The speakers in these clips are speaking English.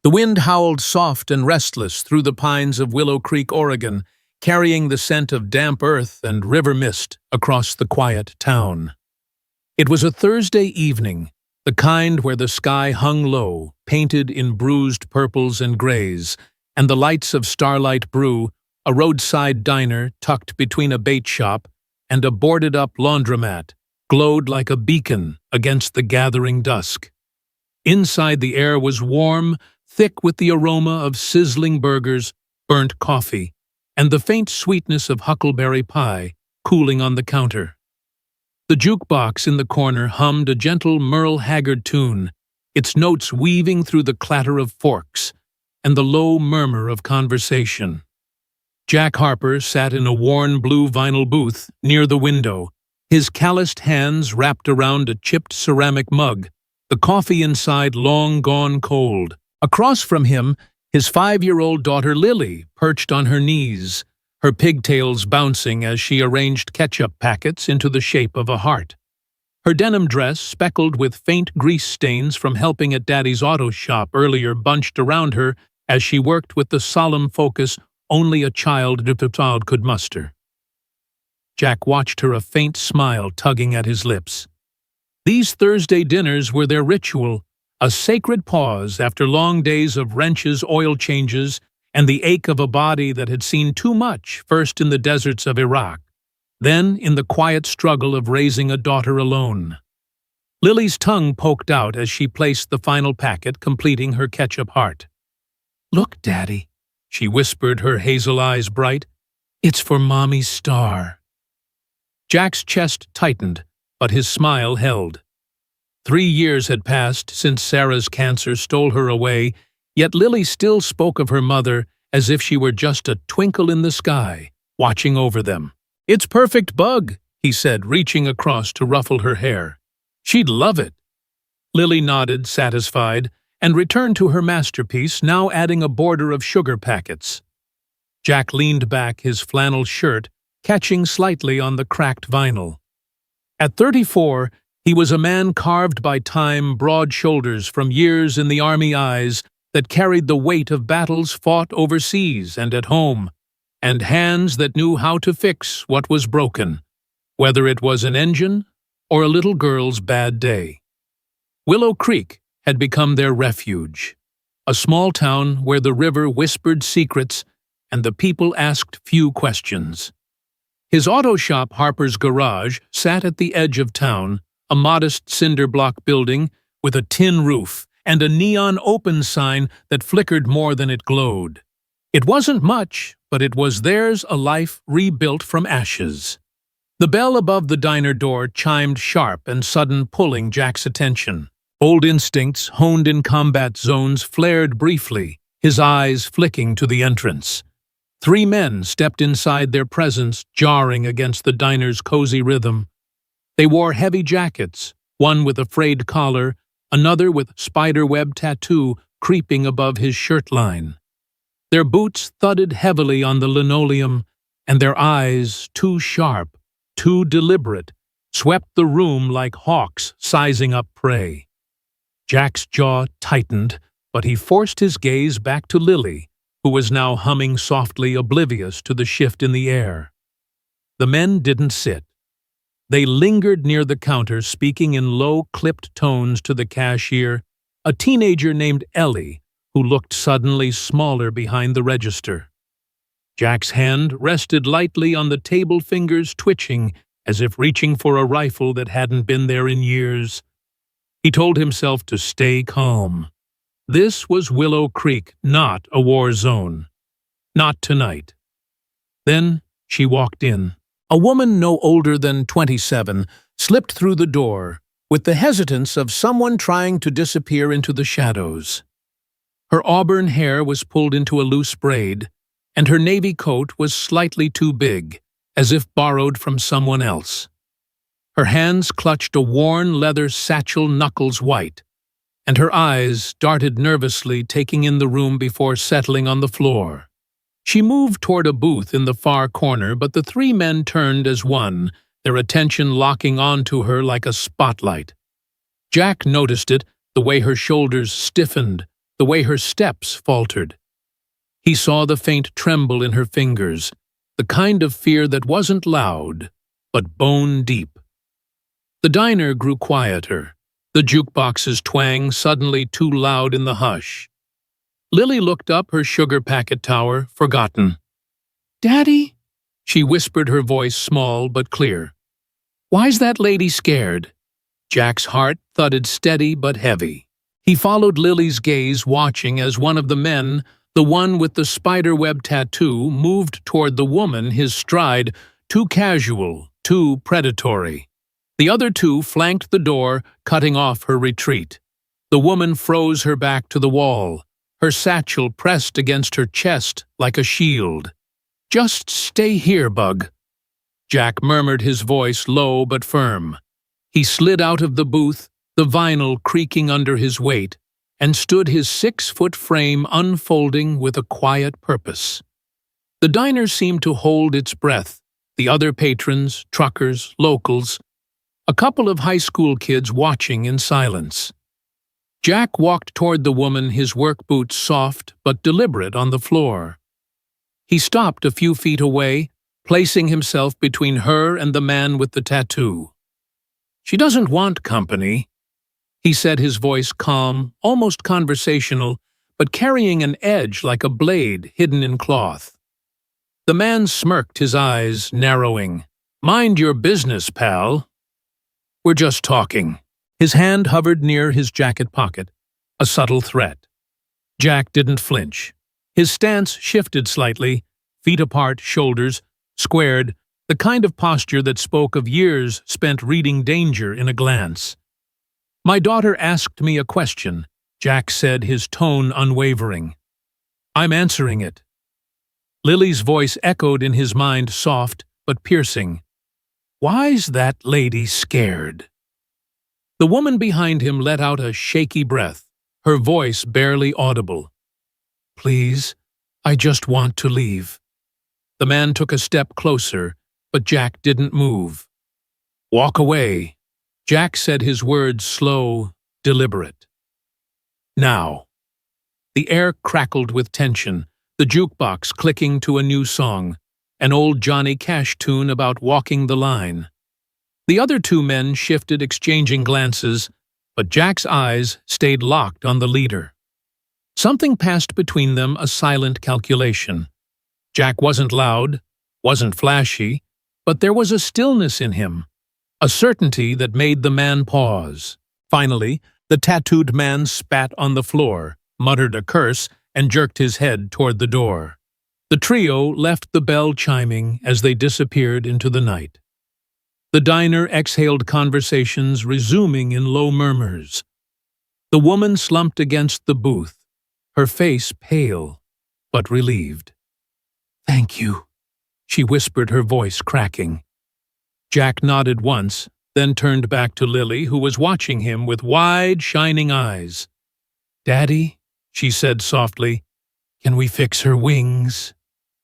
The wind howled soft and restless through the pines of Willow Creek, Oregon, carrying the scent of damp earth and river mist across the quiet town. It was a Thursday evening, the kind where the sky hung low, painted in bruised purples and grays, and the lights of Starlight Brew, a roadside diner tucked between a bait shop and a boarded-up laundromat, glowed like a beacon against the gathering dusk. Inside, the air was warm, thick with the aroma of sizzling burgers, burnt coffee, and the faint sweetness of huckleberry pie cooling on the counter. The jukebox in the corner hummed a gentle Merle Haggard tune, its notes weaving through the clatter of forks and the low murmur of conversation. Jack Harper sat in a worn blue vinyl booth near the window, his calloused hands wrapped around a chipped ceramic mug, the coffee inside long gone cold. Across from him, his 5-year-old daughter Lily perched on her knees, her pigtails bouncing as she arranged ketchup packets into the shape of a heart. Her denim dress, speckled with faint grease stains from helping at Daddy's auto shop earlier, bunched around her as she worked with the solemn focus only a child could muster. Jack watched her, a faint smile tugging at his lips. These Thursday dinners were their ritual, a sacred pause after long days of wrenches, oil changes, and the ache of a body that had seen too much, first in the deserts of Iraq, then in the quiet struggle of raising a daughter alone. Lily's tongue poked out as she placed the final packet, completing her ketchup heart. "Look, Daddy," she whispered, her hazel eyes bright. "It's for Mommy's star." Jack's chest tightened, but his smile held. 3 years had passed since Sarah's cancer stole her away, yet Lily still spoke of her mother as if she were just a twinkle in the sky, watching over them. "It's perfect, Bug," he said, reaching across to ruffle her hair. "She'd love it." Lily nodded, satisfied, and returned to her masterpiece, now adding a border of sugar packets. Jack leaned back, his flannel shirt catching slightly on the cracked vinyl. At 34, he was a man carved by time, broad shoulders from years in the army, eyes that carried the weight of battles fought overseas and at home, and hands that knew how to fix what was broken, whether it was an engine or a little girl's bad day. Willow Creek had become their refuge, a small town where the river whispered secrets and the people asked few questions. His auto shop, Harper's Garage, sat at the edge of town, a modest cinder block building with a tin roof and a neon open sign that flickered more than it glowed. It wasn't much, but it was theirs, a life rebuilt from ashes. The bell above the diner door chimed sharp and sudden, pulling Jack's attention. Old instincts, honed in combat zones, flared briefly, his eyes flicking to the entrance. 3 men stepped inside, their presence jarring against the diner's cozy rhythm. They wore heavy jackets, one with a frayed collar, another with spiderweb tattoo creeping above his shirt line. Their boots thudded heavily on the linoleum, and their eyes, too sharp, too deliberate, swept the room like hawks sizing up prey. Jack's jaw tightened, but he forced his gaze back to Lily, who was now humming softly, oblivious to the shift in the air. The men didn't sit. They lingered near the counter, speaking in low, clipped tones to the cashier, a teenager named Ellie, who looked suddenly smaller behind the register. Jack's hand rested lightly on the table, fingers twitching as if reaching for a rifle that hadn't been there in years. He told himself to stay calm. This was Willow Creek, not a war zone. Not tonight. Then she walked in. A woman no older than 27 slipped through the door with the hesitance of someone trying to disappear into the shadows. Her auburn hair was pulled into a loose braid, and her navy coat was slightly too big, as if borrowed from someone else. Her hands clutched a worn leather satchel, knuckles white, and her eyes darted nervously, taking in the room before settling on the floor. She moved toward a booth in the far corner, but the 3 men turned as one, their attention locking onto her like a spotlight. Jack noticed it, the way her shoulders stiffened, the way her steps faltered. He saw the faint tremble in her fingers, the kind of fear that wasn't loud, but bone-deep. The diner grew quieter, the jukebox's twang suddenly too loud in the hush. Lily looked up, her sugar packet tower forgotten. "Daddy?" She whispered, her voice small but clear. "Why's that lady scared?" Jack's heart thudded, steady but heavy. He followed Lily's gaze, watching as one of the men, the one with the spiderweb tattoo, moved toward the woman, his stride too casual, too predatory. The other two flanked the door, cutting off her retreat. The woman froze her back to the wall, her satchel pressed against her chest like a shield. "Just stay here, Bug," Jack murmured, his voice low but firm. He slid out of the booth, the vinyl creaking under his weight, and stood, his 6-foot frame unfolding with a quiet purpose. The diner seemed to hold its breath, the other patrons, truckers, locals, a couple of high school kids watching in silence. Jack walked toward the woman, his work boots soft but deliberate on the floor. He stopped a few feet away, placing himself between her and the man with the tattoo. "She doesn't want company," he said, his voice calm, almost conversational, but carrying an edge like a blade hidden in cloth. The man smirked, his eyes narrowing. "Mind your business, pal. We're just talking." His hand hovered near his jacket pocket, a subtle threat. Jack didn't flinch. His stance shifted slightly, feet apart, shoulders squared, the kind of posture that spoke of years spent reading danger in a glance. "My daughter asked me a question," Jack said, his tone unwavering. "I'm answering it." Lily's voice echoed in his mind, soft but piercing. "Why's that lady scared?" The woman behind him let out a shaky breath, her voice barely audible. "Please, I just want to leave." The man took a step closer, but Jack didn't move. "Walk away," Jack said, his words slow, deliberate. "Now." The air crackled with tension, the jukebox clicking to a new song, an old Johnny Cash tune about walking the line. The other two men shifted, exchanging glances, but Jack's eyes stayed locked on the leader. Something passed between them, a silent calculation. Jack wasn't loud, wasn't flashy, but there was a stillness in him, a certainty that made the man pause. Finally, the tattooed man spat on the floor, muttered a curse, and jerked his head toward the door. The trio left, the bell chiming as they disappeared into the night. The diner exhaled, conversations resuming in low murmurs. The woman slumped against the booth, her face pale but relieved. "Thank you," she whispered, her voice cracking. Jack nodded once, then turned back to Lily, who was watching him with wide, shining eyes. "Daddy," she said softly, "can we fix her wings?"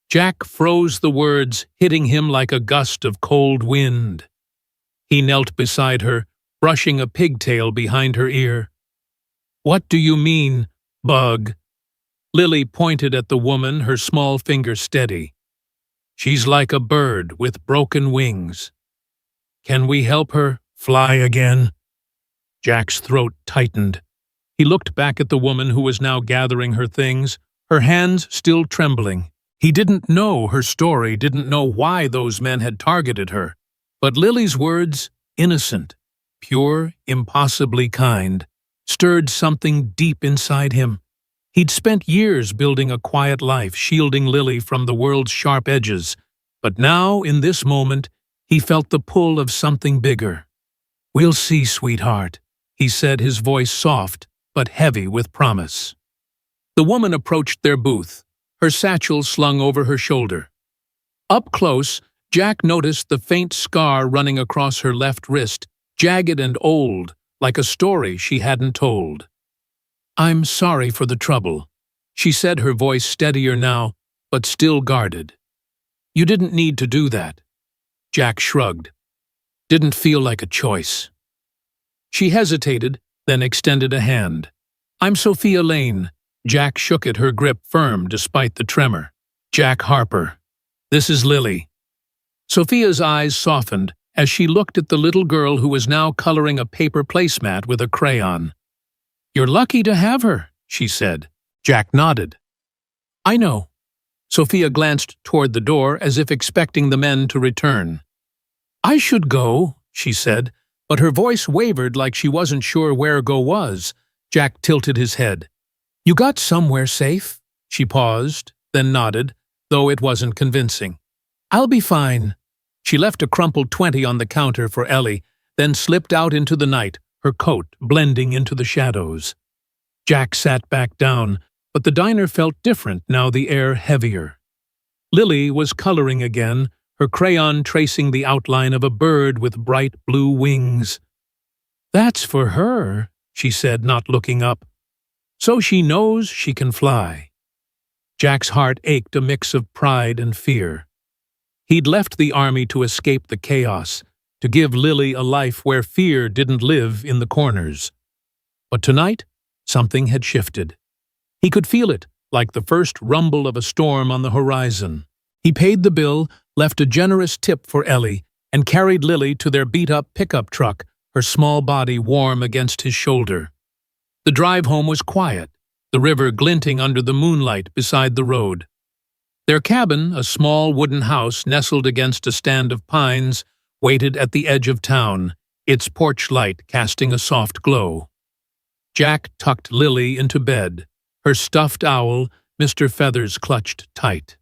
Jack froze, the words hitting him like a gust of cold wind. He knelt beside her, brushing a pigtail behind her ear. "What do you mean, Bug?" Lily pointed at the woman, her small finger steady. "She's like a bird with broken wings. Can we help her fly again?" Jack's throat tightened. He looked back at the woman, who was now gathering her things, her hands still trembling. He didn't know her story, didn't know why those men had targeted her. But Lily's words, innocent, pure, impossibly kind, stirred something deep inside him. He'd spent years building a quiet life, shielding Lily from the world's sharp edges, but now, in this moment, he felt the pull of something bigger. "We'll see, sweetheart," he said, his voice soft but heavy with promise. The woman approached their booth, her satchel slung over her shoulder. Up close, Jack noticed the faint scar running across her left wrist, jagged and old, like a story she hadn't told. "I'm sorry for the trouble," she said, her voice steadier now, but still guarded. "You didn't need to do that." Jack shrugged. "Didn't feel like a choice." She hesitated, then extended a hand. "I'm Sophia Lane. Jack shook it, her grip firm despite the tremor. "Jack Harper. This is Lily." Sophia's eyes softened as she looked at the little girl who was now coloring a paper placemat with a crayon. "You're lucky to have her," she said. Jack nodded. "I know." Sophia glanced toward the door as if expecting the men to return. "I should go," she said, but her voice wavered like she wasn't sure where go was. Jack tilted his head. "You got somewhere safe?" She paused, then nodded, though it wasn't convincing. "I'll be fine." She left a crumpled 20 on the counter for Ellie, then slipped out into the night, her coat blending into the shadows. Jack sat back down, but the diner felt different now, the air heavier. Lily was coloring again, her crayon tracing the outline of a bird with bright blue wings. "That's for her," she said, not looking up. "So she knows she can fly." Jack's heart ached, a mix of pride and fear. He'd left the army to escape the chaos, to give Lily a life where fear didn't live in the corners. But tonight, something had shifted. He could feel it, like the first rumble of a storm on the horizon. He paid the bill, left a generous tip for Ellie, and carried Lily to their beat-up pickup truck, her small body warm against his shoulder. The drive home was quiet, the river glinting under the moonlight beside the road. Their cabin, a small wooden house nestled against a stand of pines, waited at the edge of town, its porch light casting a soft glow. Jack tucked Lily into bed, her stuffed owl, Mr. Feathers, clutched tight.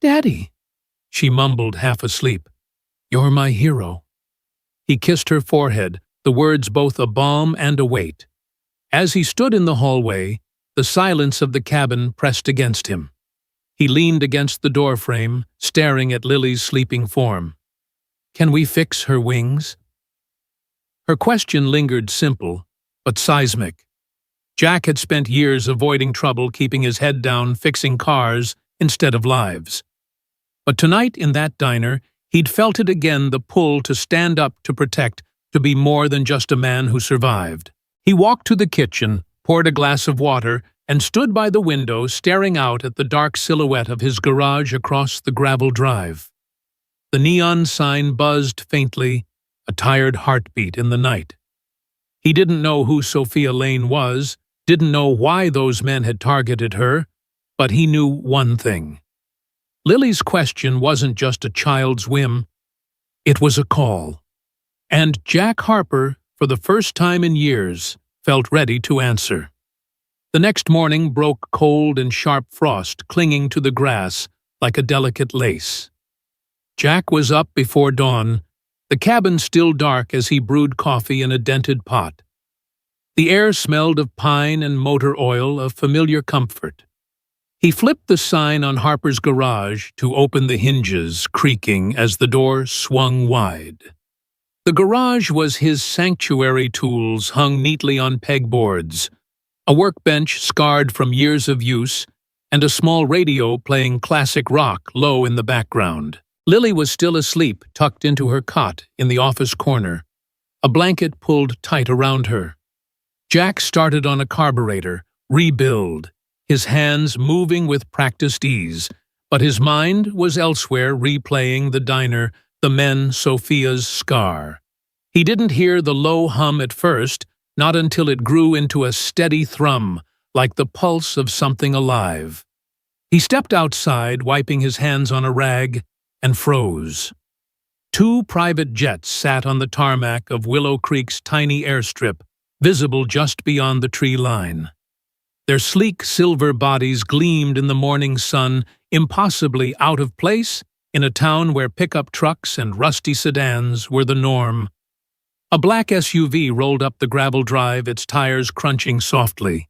"Daddy," she mumbled, half asleep. "You're my hero." He kissed her forehead, the words both a balm and a weight. As he stood in the hallway, the silence of the cabin pressed against him. He leaned against the doorframe, staring at Lily's sleeping form. "Can we fix her wings?" Her question lingered, simple, but seismic. Jack had spent years avoiding trouble, keeping his head down, fixing cars instead of lives. But tonight in that diner, he'd felt it again, the pull to stand up, to protect, to be more than just a man who survived. He walked to the kitchen, poured a glass of water, and stood by the window staring out at the dark silhouette of his garage across the gravel drive. The neon sign buzzed faintly, a tired heartbeat in the night. He didn't know who Sophia Lane was, didn't know why those men had targeted her, but he knew one thing. Lily's question wasn't just a child's whim, it was a call. And Jack Harper, for the first time in years, felt ready to answer. The next morning broke cold and sharp frost clinging to the grass like a delicate lace. Jack was up before dawn, the cabin still dark as he brewed coffee in a dented pot. The air smelled of pine and motor oil, a familiar comfort. He flipped the sign on Harper's garage to open the hinges, creaking as the door swung wide. The garage was his sanctuary, tools hung neatly on pegboards, a workbench scarred from years of use, and a small radio playing classic rock low in the background. Lily was still asleep, tucked into her cot in the office corner, a blanket pulled tight around her. Jack started on a carburetor, rebuild, his hands moving with practiced ease, but his mind was elsewhere, replaying the diner, the men, Sophia's scar. He didn't hear the low hum at first, not until it grew into a steady thrum, like the pulse of something alive. He stepped outside, wiping his hands on a rag, and froze. 2 private jets sat on the tarmac of Willow Creek's tiny airstrip, visible just beyond the tree line. Their sleek silver bodies gleamed in the morning sun, impossibly out of place in a town where pickup trucks and rusty sedans were the norm. A black SUV rolled up the gravel drive, its tires crunching softly.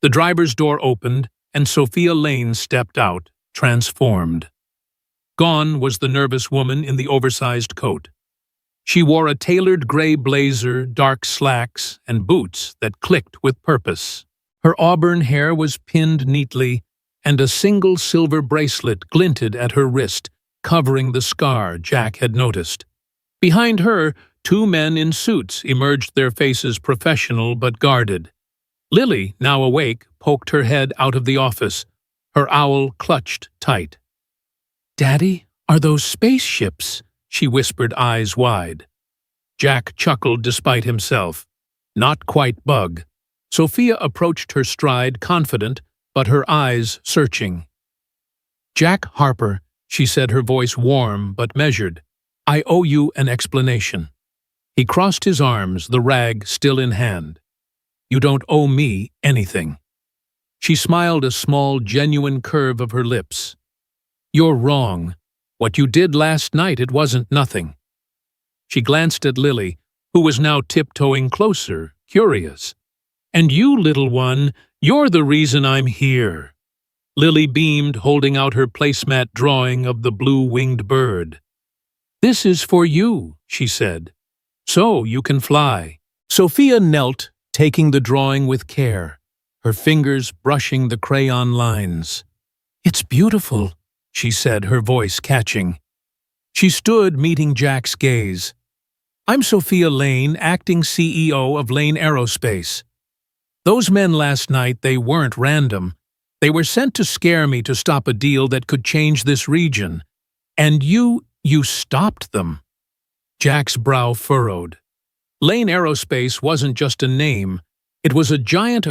The driver's door opened, and Sophia Lane stepped out, transformed. Gone was the nervous woman in the oversized coat. She wore a tailored gray blazer, dark slacks, and boots that clicked with purpose. Her auburn hair was pinned neatly, and a single silver bracelet glinted at her wrist, covering the scar Jack had noticed. Behind her, 2 men in suits emerged, their faces professional but guarded. Lily, now awake, poked her head out of the office, her owl clutched tight. "Daddy, are those spaceships?" she whispered, eyes wide. Jack chuckled despite himself. Not quite Bug. Sophia approached her stride, confident, but her eyes searching. "Jack Harper," she said, her voice warm but measured, "I owe you an explanation." He crossed his arms, the rag still in hand. "You don't owe me anything." She smiled, a small, genuine curve of her lips. "You're wrong. What you did last night, it wasn't nothing." She glanced at Lily, who was now tiptoeing closer, curious. "And you, little one, you're the reason I'm here." Lily beamed, holding out her placemat drawing of the blue-winged bird. "This is for you," she said, "so you can fly." Sophia knelt, taking the drawing with care, her fingers brushing the crayon lines. "It's beautiful," she said, her voice catching. She stood, meeting Jack's gaze. "I'm Sophia Lane, acting CEO of Lane Aerospace. Those men last night, they weren't random. They were sent to scare me, to stop a deal that could change this region. And you stopped them." Jack's brow furrowed. Lane Aerospace wasn't just a name. It was a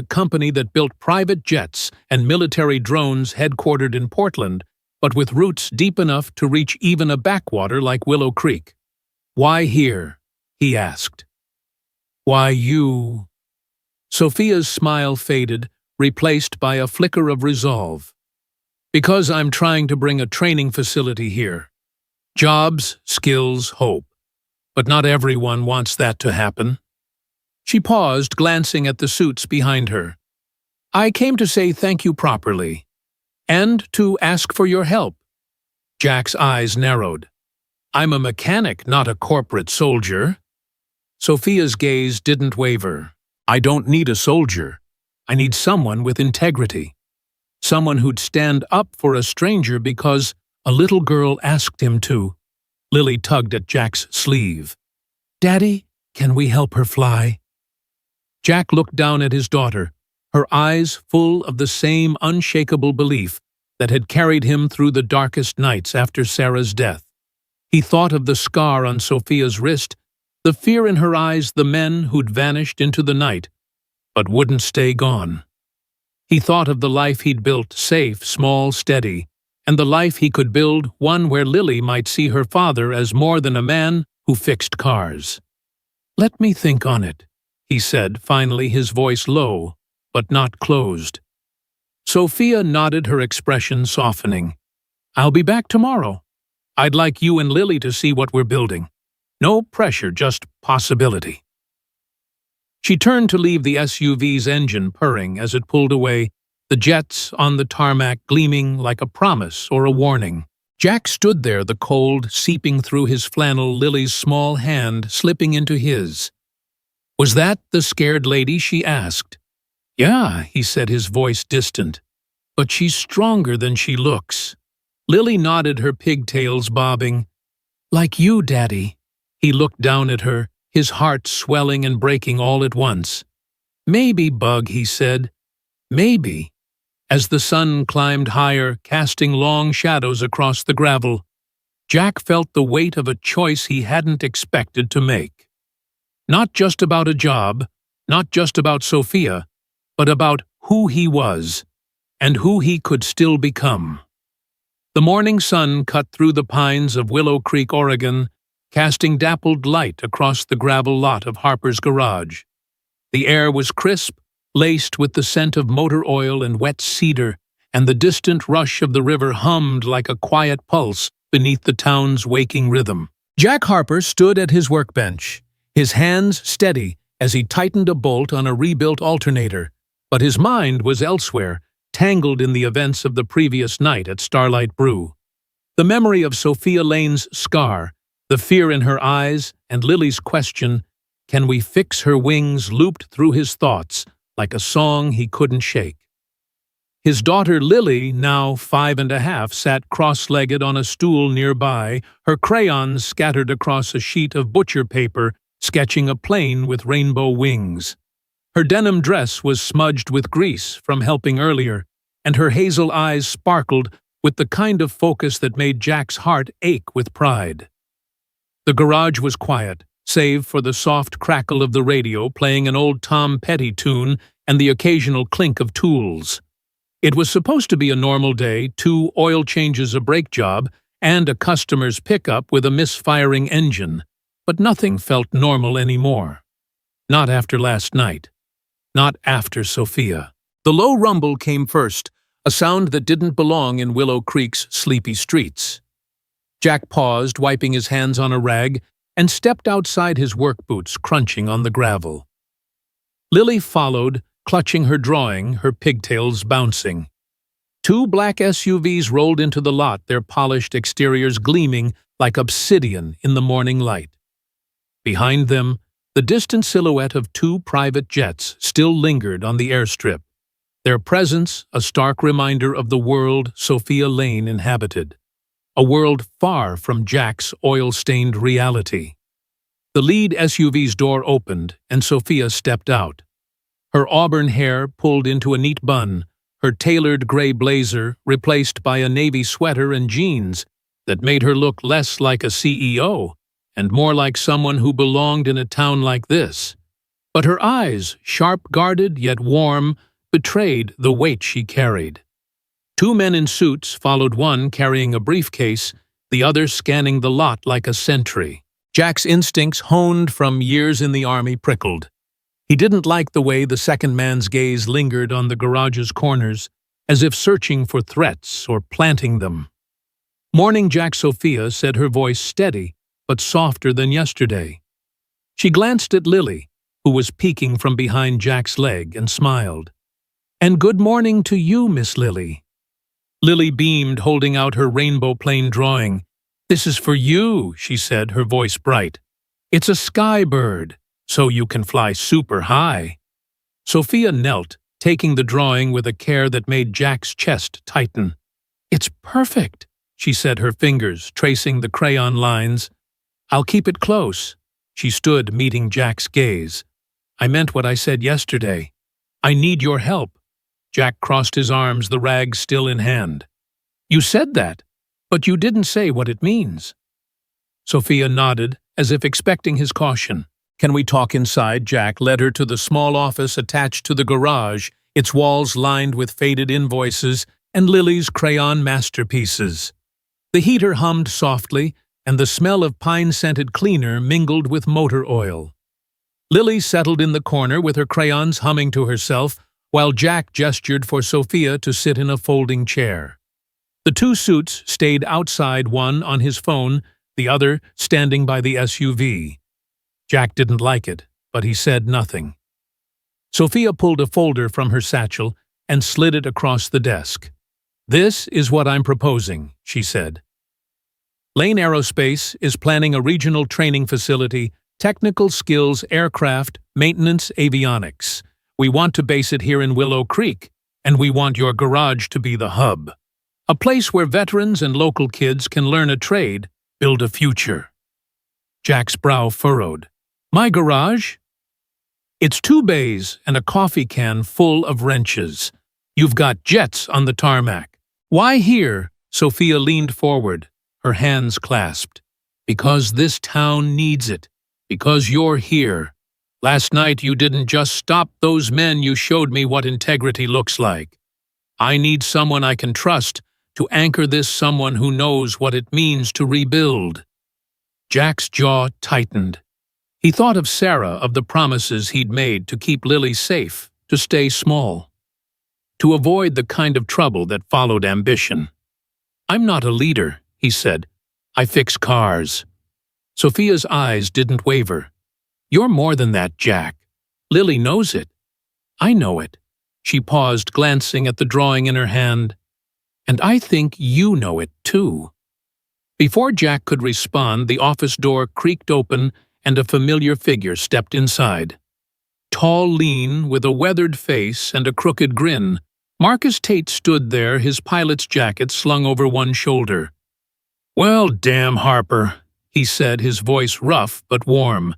company that built private jets and military drones headquartered in Portland, but with roots deep enough to reach even a backwater like Willow Creek. "Why here?" he asked. "Why you?" Sophia's smile faded, replaced by a flicker of resolve. "Because I'm trying to bring a training facility here. Jobs, skills, hope. But not everyone wants that to happen." She paused, glancing at the suits behind her. "I came to say thank you properly. And to ask for your help." Jack's eyes narrowed. "I'm a mechanic, not a corporate soldier." Sophia's gaze didn't waver. "I don't need a soldier. I need someone with integrity. Someone who'd stand up for a stranger because a little girl asked him to." Lily tugged at Jack's sleeve. "Daddy, can we help her fly?" Jack looked down at his daughter, her eyes full of the same unshakable belief that had carried him through the darkest nights after Sarah's death. He thought of the scar on Sophia's wrist, the fear in her eyes, the men who'd vanished into the night, but wouldn't stay gone. He thought of the life he'd built, safe, small, steady, and the life he could build, one where Lily might see her father as more than a man who fixed cars. "Let me think on it," he said, finally, his voice low, but not closed. Sophia nodded, her expression softening. "I'll be back tomorrow. I'd like you and Lily to see what we're building. No pressure, just possibility." She turned to leave, the SUV's engine purring as it pulled away, the jets on the tarmac gleaming like a promise or a warning. Jack stood there, the cold seeping through his flannel, Lily's small hand slipping into his. "Was that the scared lady?" she asked. "Yeah," he said, his voice distant. "But she's stronger than she looks." Lily nodded, her pigtails bobbing. "Like you, Daddy." He looked down at her, his heart swelling and breaking all at once. "Maybe, Bug," he said. "Maybe." As the sun climbed higher, casting long shadows across the gravel, Jack felt the weight of a choice he hadn't expected to make. Not just about a job, not just about Sophia, but about who he was, and who he could still become. The morning sun cut through the pines of Willow Creek, Oregon, casting dappled light across the gravel lot of Harper's garage. The air was crisp, laced with the scent of motor oil and wet cedar, and the distant rush of the river hummed like a quiet pulse beneath the town's waking rhythm. Jack Harper stood at his workbench, his hands steady as he tightened a bolt on a rebuilt alternator, but his mind was elsewhere, tangled in the events of the previous night at Starlight Brew. The memory of Sophia Lane's scar, the fear in her eyes, and Lily's question, "Can we fix her wings?" looped through his thoughts like a song he couldn't shake. His daughter Lily, now 5.5, sat cross-legged on a stool nearby, her crayons scattered across a sheet of butcher paper, sketching a plane with rainbow wings. Her denim dress was smudged with grease from helping earlier, and her hazel eyes sparkled with the kind of focus that made Jack's heart ache with pride. The garage was quiet, save for the soft crackle of the radio playing an old Tom Petty tune and the occasional clink of tools. It was supposed to be a normal day, 2 oil changes, a brake job, and a customer's pickup with a misfiring engine, but nothing felt normal anymore. Not after last night. Not after Sophia. The low rumble came first, a sound that didn't belong in Willow Creek's sleepy streets. Jack paused, wiping his hands on a rag, and stepped outside his work boots, crunching on the gravel. Lily followed, clutching her drawing, her pigtails bouncing. 2 black SUVs rolled into the lot, their polished exteriors gleaming like obsidian in the morning light. Behind them, the distant silhouette of 2 private jets still lingered on the airstrip, their presence a stark reminder of the world Sophia Lane inhabited, a world far from Jack's oil-stained reality. The lead SUV's door opened, and Sophia stepped out. Her auburn hair pulled into a neat bun, her tailored gray blazer replaced by a navy sweater and jeans that made her look less like a CEO and more like someone who belonged in a town like this. But her eyes, sharp-guarded yet warm, betrayed the weight she carried. 2 men in suits followed, one carrying a briefcase, the other scanning the lot like a sentry. Jack's instincts, honed from years in the army, prickled. He didn't like the way the second man's gaze lingered on the garage's corners, as if searching for threats or planting them. "Morning, Jack," Sophia said, her voice steady, but softer than yesterday. She glanced at Lily, who was peeking from behind Jack's leg, and smiled. "And good morning to you, Miss Lily." Lily beamed, holding out her rainbow plane drawing. "This is for you," she said, her voice bright. "It's a sky bird, so you can fly super high." Sophia knelt, taking the drawing with a care that made Jack's chest tighten. "It's perfect," she said, her fingers tracing the crayon lines. "I'll keep it close." She stood, meeting Jack's gaze. "I meant what I said yesterday. I need your help." Jack crossed his arms, the rag still in hand. "You said that, but you didn't say what it means." Sophia nodded, as if expecting his caution. "Can we talk inside?" Jack led her to the small office attached to the garage, its walls lined with faded invoices and Lily's crayon masterpieces. The heater hummed softly, and the smell of pine-scented cleaner mingled with motor oil. Lily settled in the corner with her crayons humming to herself, while Jack gestured for Sophia to sit in a folding chair. The 2 suits stayed outside, one on his phone, the other standing by the SUV. Jack didn't like it, but he said nothing. Sophia pulled a folder from her satchel and slid it across the desk. "This is what I'm proposing," she said. "Lane Aerospace is planning a regional training facility, technical skills, aircraft, maintenance, avionics. We want to base it here in Willow Creek, and we want your garage to be the hub. A place where veterans and local kids can learn a trade, build a future." Jack's brow furrowed. "My garage? It's 2 bays and a coffee can full of wrenches. You've got jets on the tarmac. Why here?" Sophia leaned forward, her hands clasped. "Because this town needs it. Because you're here. Last night you didn't just stop those men, you showed me what integrity looks like. I need someone I can trust to anchor this, someone who knows what it means to rebuild." Jack's jaw tightened. He thought of Sarah, of the promises he'd made to keep Lily safe, to stay small, to avoid the kind of trouble that followed ambition. "I'm not a leader," he said. "I fix cars." Sophia's eyes didn't waver. "You're more than that, Jack. Lily knows it. I know it." She paused, glancing at the drawing in her hand. "And I think you know it, too." Before Jack could respond, the office door creaked open and a familiar figure stepped inside. Tall, lean, with a weathered face and a crooked grin, Marcus Tate stood there, his pilot's jacket slung over one shoulder. "Well, damn, Harper," he said, his voice rough but warm.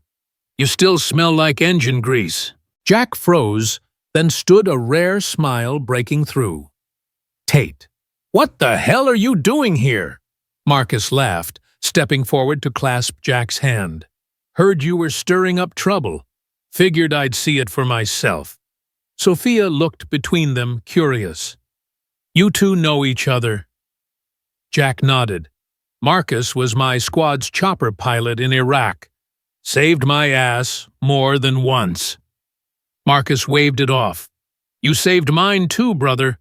"You still smell like engine grease. Jack froze, then stood, a rare smile breaking through. "Tate, what the hell are you doing here?" Marcus laughed, stepping forward to clasp Jack's hand. "Heard you were stirring up trouble. Figured I'd see it for myself." Sophia looked between them, curious. "You two know each other?" Jack nodded. "Marcus was my squad's chopper pilot in Iraq. Saved my ass more than once." Marcus waved it off. "You saved mine too, brother.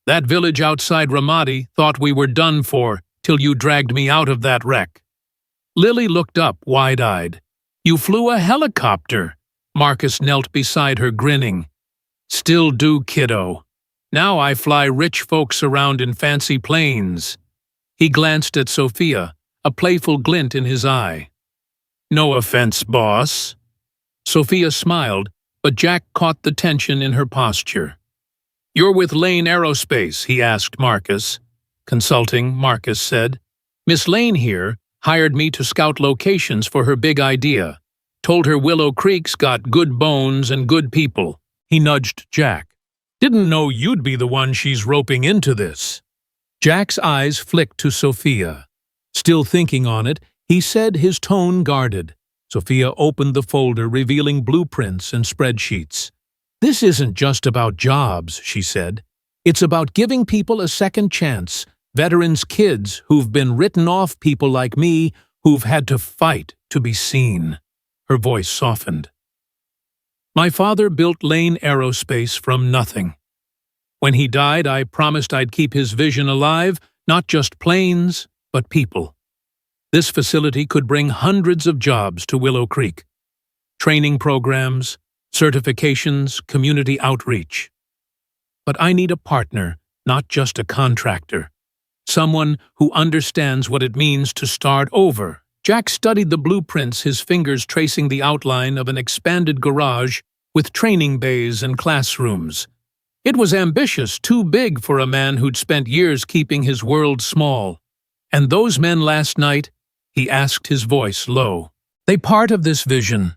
That village outside Ramadi thought we were done for till you dragged me out of that wreck." Lily looked up, wide-eyed. "You flew a helicopter." Marcus knelt beside her, grinning. "Still do, kiddo. Now I fly rich folks around in fancy planes." He glanced at Sophia, a playful glint in his eye. "No offense, boss." Sophia smiled, but Jack caught the tension in her posture. "You're with Lane Aerospace," he asked Marcus. "Consulting," Marcus said. "Miss Lane here hired me to scout locations for her big idea. Told her Willow Creek's got good bones and good people." He nudged Jack. "Didn't know you'd be the one she's roping into this." Jack's eyes flicked to Sophia. Still thinking on it, he said, his tone guarded. Sophia opened the folder, revealing blueprints and spreadsheets. "This isn't just about jobs," she said. "It's about giving people a second chance, veterans' kids who've been written off, people like me who've had to fight to be seen." Her voice softened. "My father built Lane Aerospace from nothing. When he died, I promised I'd keep his vision alive, not just planes, but people. This facility could bring hundreds of jobs to Willow Creek. Training programs, certifications, community outreach. But I need a partner, not just a contractor. Someone who understands what it means to start over." Jack studied the blueprints, his fingers tracing the outline of an expanded garage with training bays and classrooms. It was ambitious, too big for a man who'd spent years keeping his world small. "And those men last night?" he asked, his voice low. "They part of this vision?"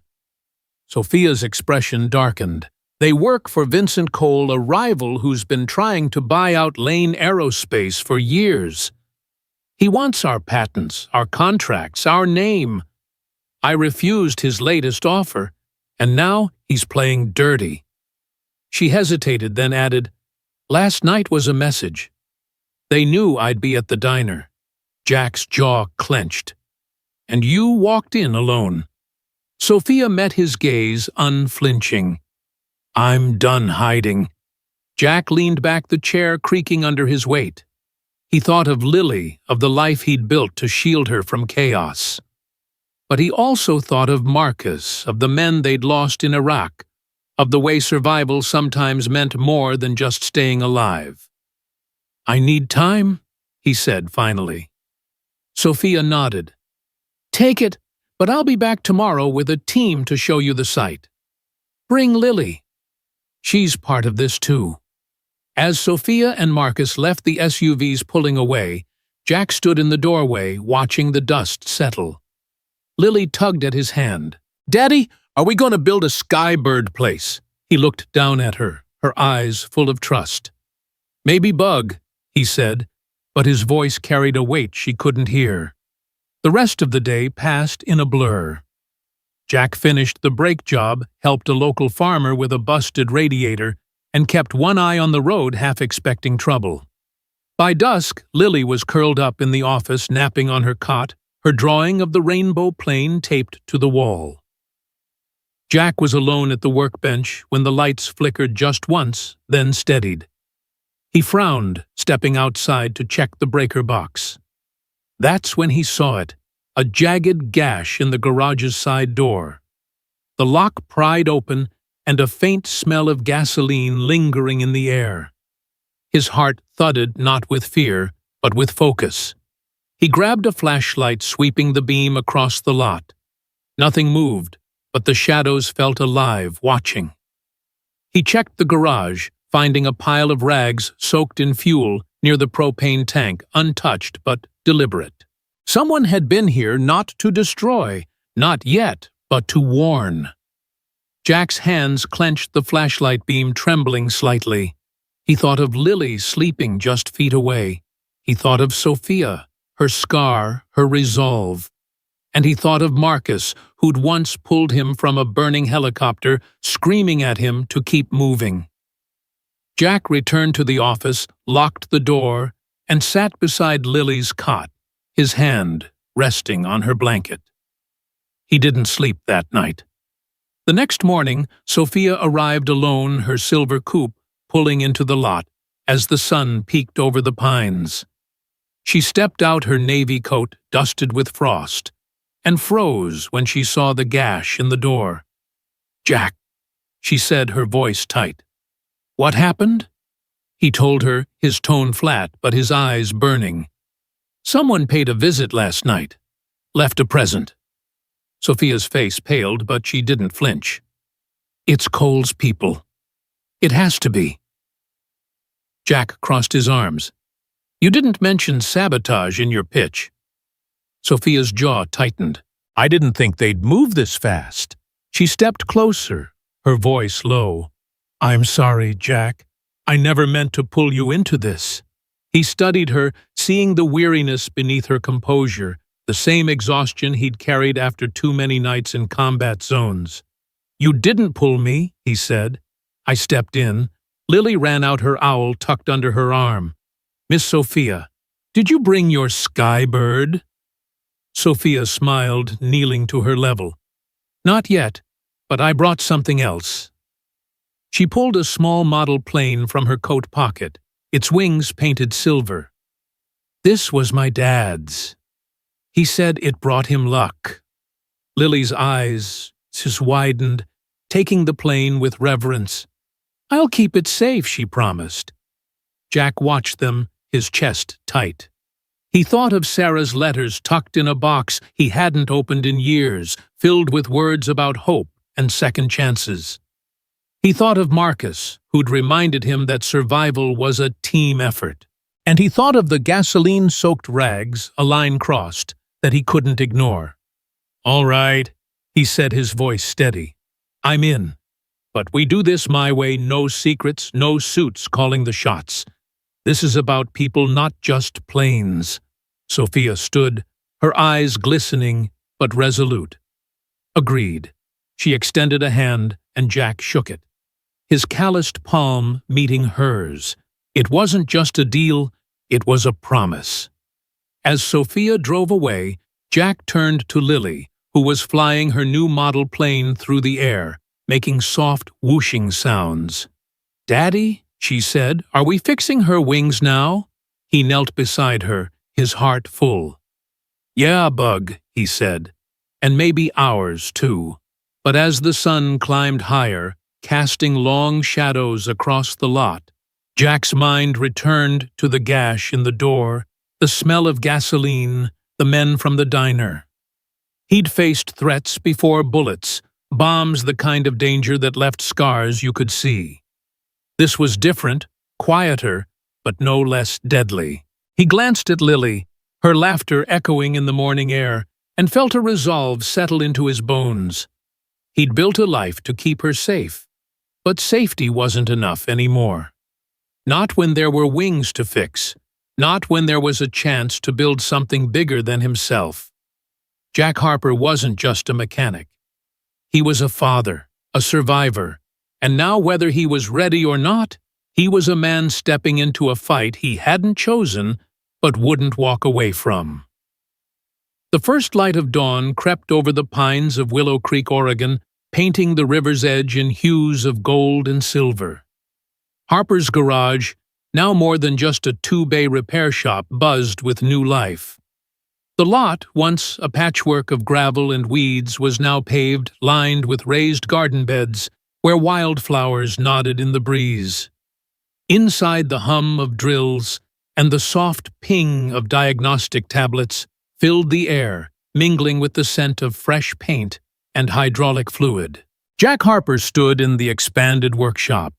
Sophia's expression darkened. "They work for Vincent Cole, a rival who's been trying to buy out Lane Aerospace for years. He wants our patents, our contracts, our name. I refused his latest offer, and now he's playing dirty." She hesitated, then added, "Last night was a message. They knew I'd be at the diner." Jack's jaw clenched. "And you walked in alone." Sophia met his gaze, unflinching. "I'm done hiding." Jack leaned back, the chair creaking under his weight. He thought of Lily, of the life he'd built to shield her from chaos. But he also thought of Marcus, of the men they'd lost in Iraq, of the way survival sometimes meant more than just staying alive. "I need time," he said finally. Sophia nodded. "Take it, but I'll be back tomorrow with a team to show you the site. Bring Lily. She's part of this too." As Sophia and Marcus left the SUVs pulling away, Jack stood in the doorway, watching the dust settle. Lily tugged at his hand. "Daddy, are we going to build a skybird place?" He looked down at her, her eyes full of trust. "Maybe Bug," he said, but his voice carried a weight she couldn't hear. The rest of the day passed in a blur. Jack finished the brake job, helped a local farmer with a busted radiator, and kept one eye on the road, half expecting trouble. By dusk, Lily was curled up in the office, napping on her cot, her drawing of the rainbow plane taped to the wall. Jack was alone at the workbench when the lights flickered just once, then steadied. He frowned, stepping outside to check the breaker box. That's when he saw it, a jagged gash in the garage's side door. The lock pried open, and a faint smell of gasoline lingering in the air. His heart thudded not with fear, but with focus. He grabbed a flashlight, sweeping the beam across the lot. Nothing moved, but the shadows felt alive, watching. He checked the garage, finding a pile of rags soaked in fuel near the propane tank, untouched but deliberate. Someone had been here not to destroy, not yet, but to warn. Jack's hands clenched the flashlight beam, trembling slightly. He thought of Lily sleeping just feet away. He thought of Sophia, her scar, her resolve. And he thought of Marcus, who'd once pulled him from a burning helicopter, screaming at him to keep moving. Jack returned to the office, locked the door, and sat beside Lily's cot, his hand resting on her blanket. He didn't sleep that night. The next morning, Sophia arrived alone, her silver coupe pulling into the lot as the sun peeked over the pines. She stepped out, her navy coat dusted with frost, and froze when she saw the gash in the door. "Jack," she said, her voice tight. "What happened?" He told her, his tone flat but his eyes burning. "Someone paid a visit last night. Left a present." Sophia's face paled, but she didn't flinch. "It's Cole's people. It has to be." Jack crossed his arms. "You didn't mention sabotage in your pitch." Sophia's jaw tightened. "I didn't think they'd move this fast." She stepped closer, her voice low. "I'm sorry, Jack. I never meant to pull you into this." He studied her, seeing the weariness beneath her composure, the same exhaustion he'd carried after too many nights in combat zones. "You didn't pull me," he said. "I stepped in." Lily ran out, her owl tucked under her arm. "Miss Sophia, did you bring your sky bird?" Sophia smiled, kneeling to her level. "Not yet, but I brought something else." She pulled a small model plane from her coat pocket, its wings painted silver. "This was my dad's. He said it brought him luck." Lily's eyes just widened, taking the plane with reverence. "I'll keep it safe," she promised. Jack watched them, his chest tight. He thought of Sarah's letters tucked in a box he hadn't opened in years, filled with words about hope and second chances. He thought of Marcus, who'd reminded him that survival was a team effort. And he thought of the gasoline-soaked rags, a line crossed, that he couldn't ignore. "All right," he said, his voice steady. "I'm in. But we do this my way, no secrets, no suits calling the shots. This is about people, not just planes." Sophia stood, her eyes glistening but resolute. "Agreed." She extended a hand, and Jack shook it, his calloused palm meeting hers. It wasn't just a deal, it was a promise. As Sophia drove away, Jack turned to Lily, who was flying her new model plane through the air, making soft whooshing sounds. "Daddy," she said, "are we fixing her wings now?" He knelt beside her, his heart full. "Yeah, Bug," he said, "and maybe ours, too." But as the sun climbed higher, casting long shadows across the lot, Jack's mind returned to the gash in the door, the smell of gasoline, the men from the diner. He'd faced threats before, bullets, bombs, the kind of danger that left scars you could see. This was different, quieter, but no less deadly. He glanced at Lily, her laughter echoing in the morning air, and felt a resolve settle into his bones. He'd built a life to keep her safe, but safety wasn't enough anymore. Not when there were wings to fix, not when there was a chance to build something bigger than himself. Jack Harper wasn't just a mechanic. He was a father, a survivor, and now, whether he was ready or not, he was a man stepping into a fight he hadn't chosen but wouldn't walk away from. The first light of dawn crept over the pines of Willow Creek, Oregon, painting the river's edge in hues of gold and silver. Harper's garage, now more than just a two-bay repair shop, buzzed with new life. The lot, once a patchwork of gravel and weeds, was now paved, lined with raised garden beds where wildflowers nodded in the breeze. Inside, the hum of drills and the soft ping of diagnostic tablets filled the air, mingling with the scent of fresh paint and hydraulic fluid. Jack Harper stood in the expanded workshop,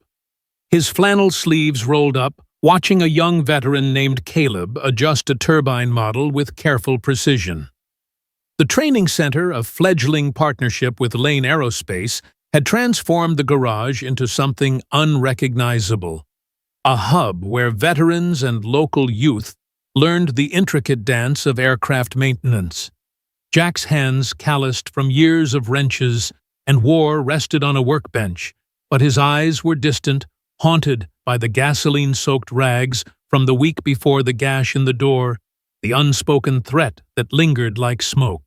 his flannel sleeves rolled up, watching a young veteran named Caleb adjust a turbine model with careful precision. The training center, a fledgling partnership with Lane Aerospace, had transformed the garage into something unrecognizable, a hub where veterans and local youth learned the intricate dance of aircraft maintenance. Jack's hands, calloused from years of wrenches and war, rested on a workbench, but his eyes were distant, haunted by the gasoline-soaked rags from the week before the gash in the door, the unspoken threat that lingered like smoke.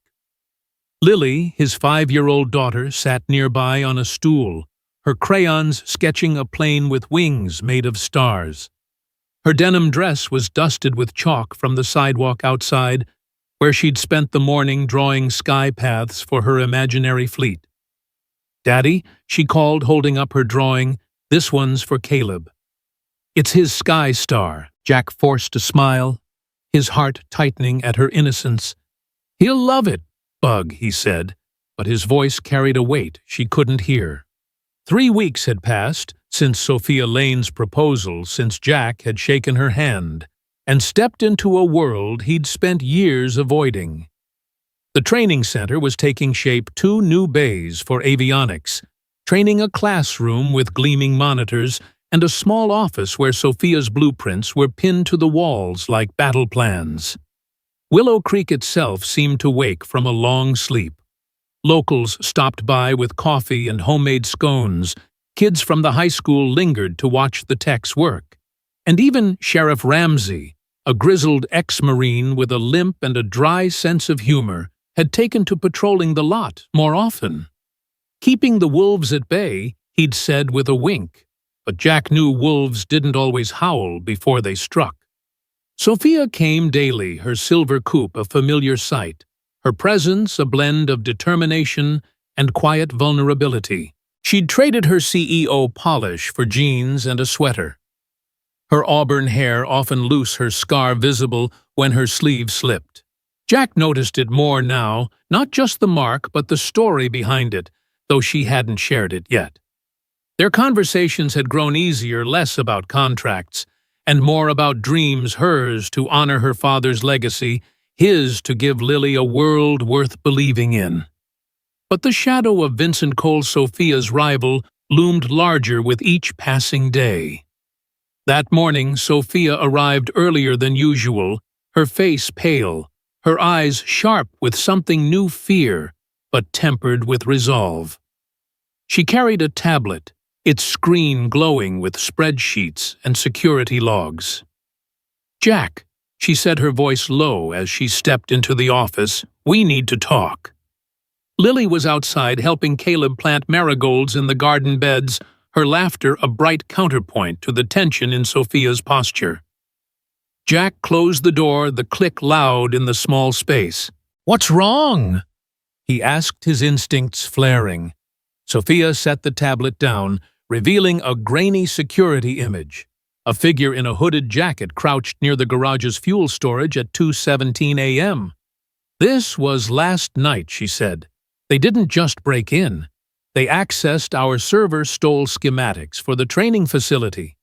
Lily, his 5-year-old daughter, sat nearby on a stool, her crayons sketching a plane with wings made of stars. Her denim dress was dusted with chalk from the sidewalk outside, where she'd spent the morning drawing sky paths for her imaginary fleet. "Daddy," she called, holding up her drawing, "this one's for Caleb." "It's his sky star," Jack forced a smile, his heart tightening at her innocence. "He'll love it, Bug," he said, but his voice carried a weight she couldn't hear. 3 weeks had passed since Sophia Lane's proposal, since Jack had shaken her hand and stepped into a world he'd spent years avoiding. The training center was taking shape, 2 new bays for avionics, training a classroom with gleaming monitors, and a small office where Sophia's blueprints were pinned to the walls like battle plans. Willow Creek itself seemed to wake from a long sleep. Locals stopped by with coffee and homemade scones, kids from the high school lingered to watch the techs work, and even Sheriff Ramsey, a grizzled ex-Marine with a limp and a dry sense of humor, had taken to patrolling the lot more often. Keeping the wolves at bay, he'd said with a wink, but Jack knew wolves didn't always howl before they struck. Sophia came daily, her silver coupe a familiar sight, her presence a blend of determination and quiet vulnerability. She'd traded her CEO polish for jeans and a sweater. Her auburn hair often loose, her scar visible when her sleeve slipped. Jack noticed it more now, not just the mark but the story behind it, though she hadn't shared it yet. Their conversations had grown easier, less about contracts, and more about dreams, hers to honor her father's legacy, his to give Lily a world worth believing in. But the shadow of Vincent Cole, Sophia's rival, loomed larger with each passing day. That morning, Sophia arrived earlier than usual, her face pale, her eyes sharp with something new fear, but tempered with resolve. She carried a tablet, its screen glowing with spreadsheets and security logs. "Jack," she said, her voice low as she stepped into the office, "we need to talk." Lily was outside helping Caleb plant marigolds in the garden beds, her laughter a bright counterpoint to the tension in Sophia's posture. Jack closed the door, the click loud in the small space. "What's wrong?" he asked, his instincts flaring. Sophia set the tablet down, revealing a grainy security image. A figure in a hooded jacket crouched near the garage's fuel storage at 2:17 a.m. "This was last night," she said. "They didn't just break in. They accessed our server, stole schematics for the training facility.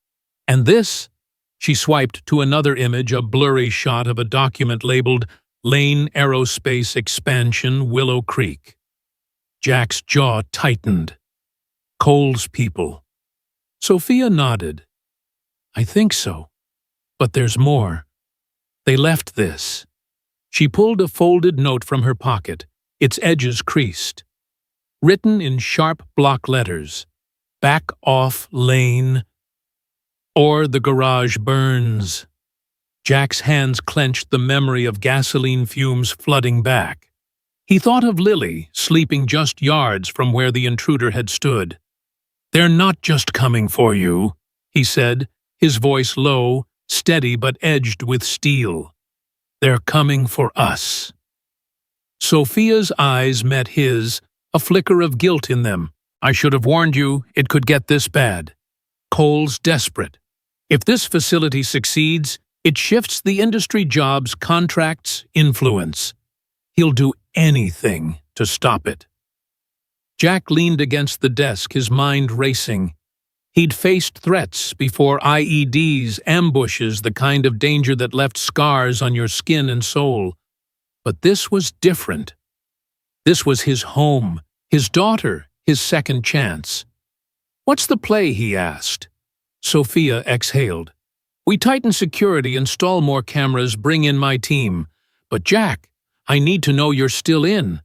And this," she swiped to another image, a blurry shot of a document labeled Lane Aerospace Expansion, Willow Creek. Jack's jaw tightened. "Cole's people." Sophia nodded. "I think so. But there's more. They left this." She pulled a folded note from her pocket, its edges creased. Written in sharp block letters, "Back off, Lane, or the garage burns." Jack's hands clenched, the memory of gasoline fumes flooding back. He thought of Lily, sleeping just yards from where the intruder had stood. "They're not just coming for you," he said, his voice low, steady but edged with steel. "They're coming for us." Sophia's eyes met his, a flicker of guilt in them. "I should have warned you, it could get this bad. Cole's desperate. If this facility succeeds, it shifts the industry jobs, contracts, influence. He'll do anything to stop it." Jack leaned against the desk, his mind racing. He'd faced threats before, IEDs, ambushes, the kind of danger that left scars on your skin and soul. But this was different. This was his home, his daughter, his second chance. "What's the play?" he asked. Sophia exhaled. "We tighten security, install more cameras, bring in my team. But Jack, I need to know you're still in.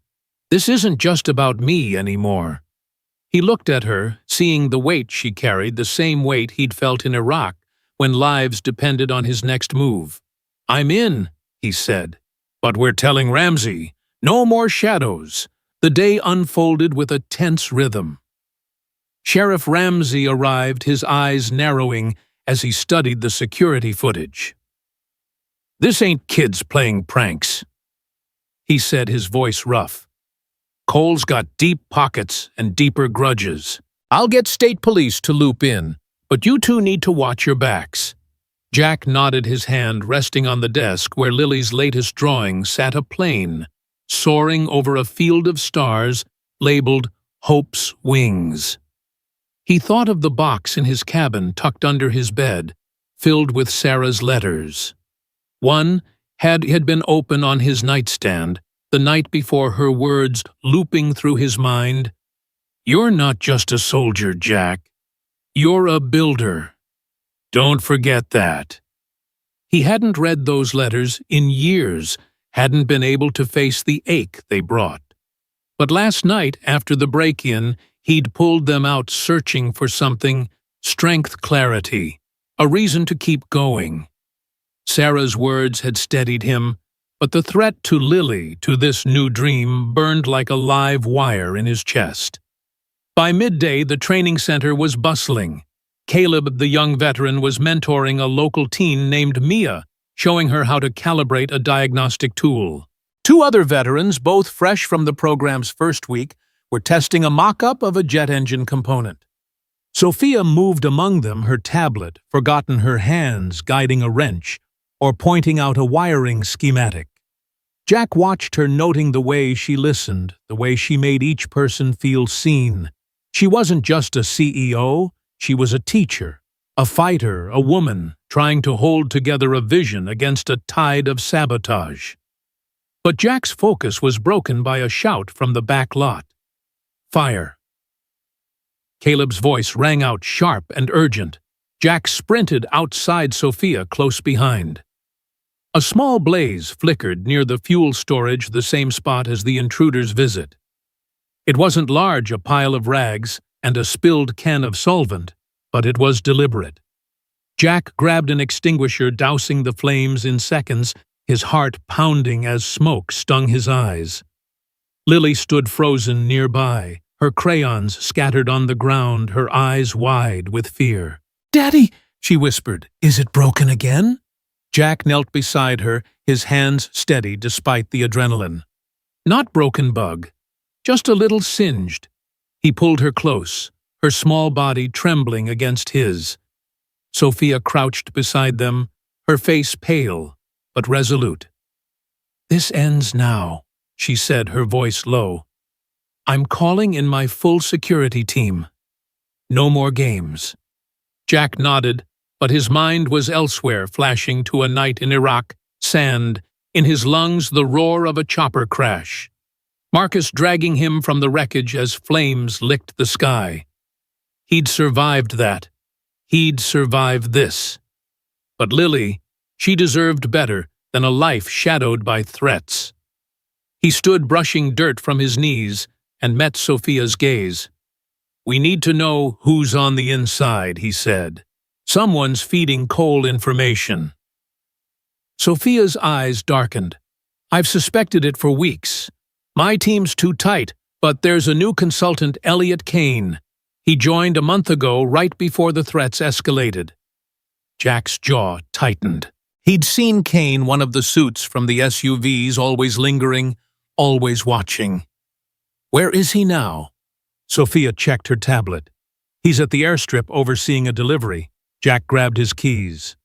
This isn't just about me anymore." He looked at her, seeing the weight she carried, the same weight he'd felt in Iraq when lives depended on his next move. "I'm in," he said. "But we're telling Ramsey, no more shadows." The day unfolded with a tense rhythm. Sheriff Ramsey arrived, his eyes narrowing as he studied the security footage. "This ain't kids playing pranks," he said, his voice rough. "Cole's got deep pockets and deeper grudges. I'll get state police to loop in, but you two need to watch your backs." Jack nodded, his hand resting on the desk where Lily's latest drawing sat, a plane, soaring over a field of stars labeled Hope's Wings. He thought of the box in his cabin tucked under his bed, filled with Sarah's letters. One had been open on his nightstand the night before, her words looping through his mind. "You're not just a soldier, Jack. You're a builder. Don't forget that." He hadn't read those letters in years, hadn't been able to face the ache they brought. But last night, after the break-in, he'd pulled them out, searching for something: strength, clarity, a reason to keep going. Sarah's words had steadied him, but the threat to Lily, to this new dream, burned like a live wire in his chest. By midday, the training center was bustling. Caleb, the young veteran, was mentoring a local teen named Mia, showing her how to calibrate a diagnostic tool. Two other veterans, both fresh from the program's first week, were testing a mock-up of a jet engine component. Sophia moved among them, her tablet, forgotten, her hands guiding a wrench or pointing out a wiring schematic. Jack watched her, noting the way she listened, the way she made each person feel seen. She wasn't just a CEO, she was a teacher, a fighter, a woman, trying to hold together a vision against a tide of sabotage. But Jack's focus was broken by a shout from the back lot. "Fire!" Caleb's voice rang out, sharp and urgent. Jack sprinted outside Sophia, close behind. A small blaze flickered near the fuel storage, the same spot as the intruder's visit. It wasn't large, a pile of rags and a spilled can of solvent, but it was deliberate. Jack grabbed an extinguisher, dousing the flames in seconds, his heart pounding as smoke stung his eyes. Lily stood frozen nearby, her crayons scattered on the ground, her eyes wide with fear. "Daddy," she whispered, "is it broken again?" Jack knelt beside her, his hands steady despite the adrenaline. "Not broken, Bug. Just a little singed." He pulled her close, her small body trembling against his. Sophia crouched beside them, her face pale but resolute. "This ends now," she said, her voice low. "I'm calling in my full security team. No more games." Jack nodded, but his mind was elsewhere, flashing to a night in Iraq, sand, in his lungs the roar of a chopper crash. Marcus dragging him from the wreckage as flames licked the sky. He'd survived that. He'd survived this. But Lily, she deserved better than a life shadowed by threats. He stood brushing dirt from his knees and met Sophia's gaze. "We need to know who's on the inside," he said. "Someone's feeding Cole information." Sophia's eyes darkened. "I've suspected it for weeks. My team's too tight, but there's a new consultant, Elliot Kane. He joined a month ago, right before the threats escalated." Jack's jaw tightened. He'd seen Kane, one of the suits from the SUVs, always lingering, always watching. "Where is he now?" Sophia checked her tablet. "He's at the airstrip overseeing a delivery." Jack grabbed his keys.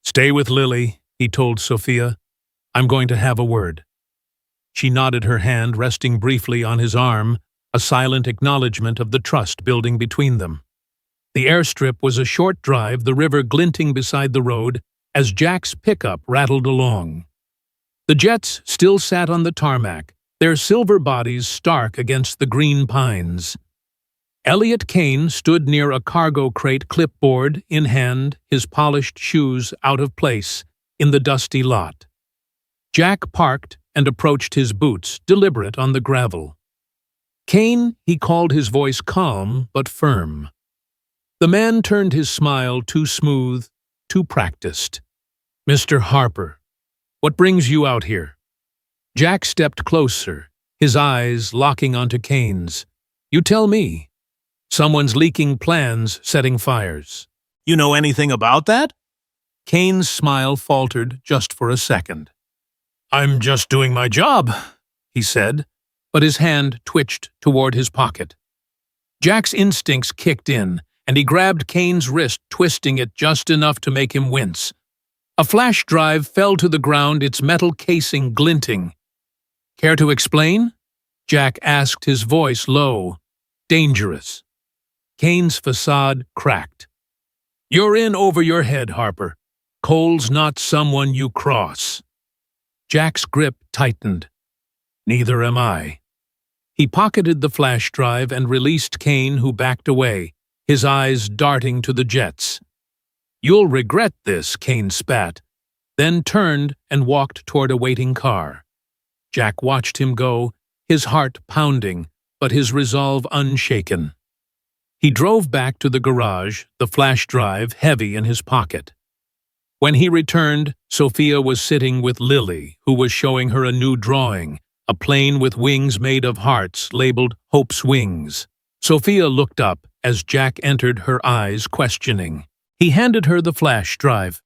"Stay with Lily," he told Sophia. "I'm going to have a word." She nodded, her hand resting briefly on his arm, a silent acknowledgement of the trust building between them. The airstrip was a short drive, the river glinting beside the road as Jack's pickup rattled along. The jets still sat on the tarmac, their silver bodies stark against the green pines. Elliot Kane stood near a cargo crate, clipboard in hand, his polished shoes out of place in the dusty lot. Jack parked and approached his boots, deliberate on the gravel. "Kane," he called, his voice calm but firm. The man turned his smile too smooth, too practiced. "Mr. Harper, what brings you out here?" Jack stepped closer, his eyes locking onto Kane's. "You tell me. Someone's leaking plans, setting fires." You know anything about that? Kane's smile faltered just for a second. "I'm just doing my job," he said, but his hand twitched toward his pocket. Jack's instincts kicked in, and he grabbed Kane's wrist, twisting it just enough to make him wince. A flash drive fell to the ground, its metal casing glinting. "Care to explain?" Jack asked, his voice low, dangerous. Kane's facade cracked. "You're in over your head, Harper. Cole's not someone you cross." Jack's grip tightened. "Neither am I." He pocketed the flash drive and released Kane, who backed away, his eyes darting to the jets. "You'll regret this," Kane spat, then turned and walked toward a waiting car. Jack watched him go, his heart pounding, but his resolve unshaken. He drove back to the garage, the flash drive heavy in his pocket. When he returned, Sophia was sitting with Lily, who was showing her a new drawing, a plane with wings made of hearts labeled Hope's Wings. Sophia looked up as Jack entered, her eyes questioning. He handed her the flash drive.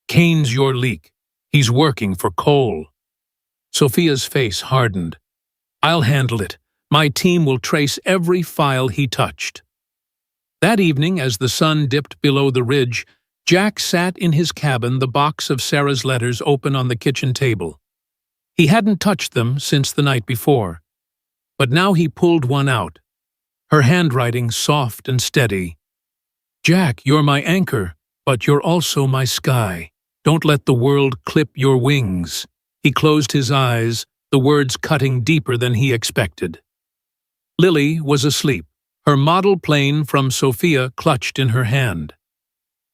"Kane's your leak. He's working for Cole." Sophia's face hardened. "I'll handle it. My team will trace every file he touched." That evening, as the sun dipped below the ridge, Jack sat in his cabin, the box of Sarah's letters open on the kitchen table. He hadn't touched them since the night before, but now he pulled one out, her handwriting soft and steady. "Jack, you're my anchor, but you're also my sky. Don't let the world clip your wings." He closed his eyes, the words cutting deeper than he expected. Lily was asleep, her model plane from Sophia clutched in her hand.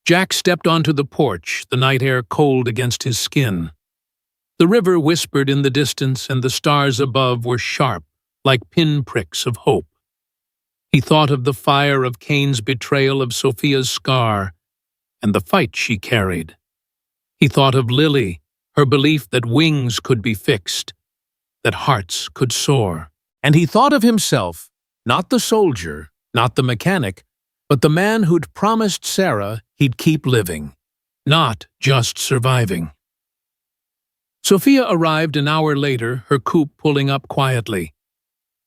Jack stepped onto the porch, the night air cold against his skin. The river whispered in the distance, and the stars above were sharp, like pinpricks of hope. He thought of the fire of Kane's betrayal, of Sophia's scar, and the fight she carried. He thought of Lily, her belief that wings could be fixed, that hearts could soar. And he thought of himself, not the soldier, not the mechanic, but the man who'd promised Sarah he'd keep living, not just surviving. Sophia arrived an hour later, her coupe pulling up quietly.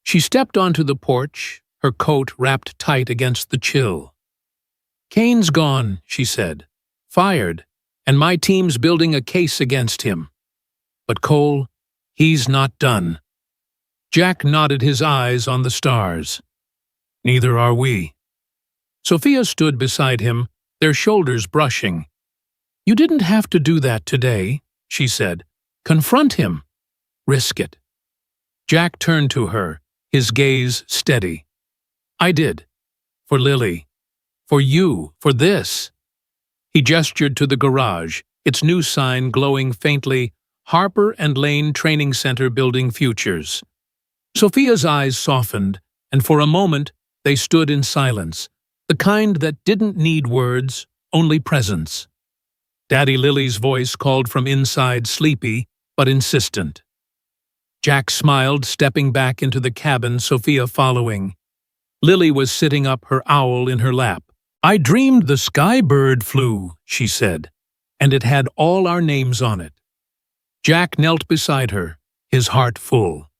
She stepped onto the porch, her coat wrapped tight against the chill. "Kane's gone," she said. "Fired, and my team's building a case against him. But Cole, he's not done." Jack nodded, his eyes on the stars. "Neither are we." Sophia stood beside him, their shoulders brushing. "You didn't have to do that today," she said. "Confront him. Risk it." Jack turned to her, his gaze steady. "I did. For Lily. For you. For this." He gestured to the garage, its new sign glowing faintly, "Harper and Lane Training Center, building futures." Sophia's eyes softened, and for a moment they stood in silence, the kind that didn't need words, only presence. Daddy Lily's voice called from inside, sleepy but insistent. Jack smiled, stepping back into the cabin, Sophia following. Lily was sitting up, her owl in her lap. "I dreamed the sky bird flew," she said, "and it had all our names on it." Jack knelt beside her, his heart full.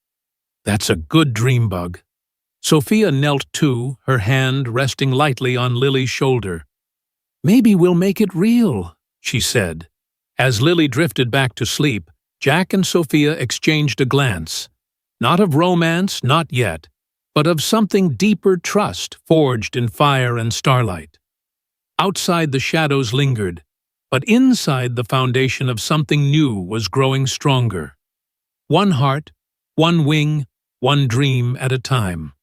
"That's a good dream, Bug." Sophia knelt too, her hand resting lightly on Lily's shoulder. "Maybe we'll make it real," she said. As Lily drifted back to sleep, Jack and Sophia exchanged a glance. Not of romance, not yet, but of something deeper, trust forged in fire and starlight. Outside the shadows lingered, but inside the foundation of something new was growing stronger. One heart, one wing, one dream at a time.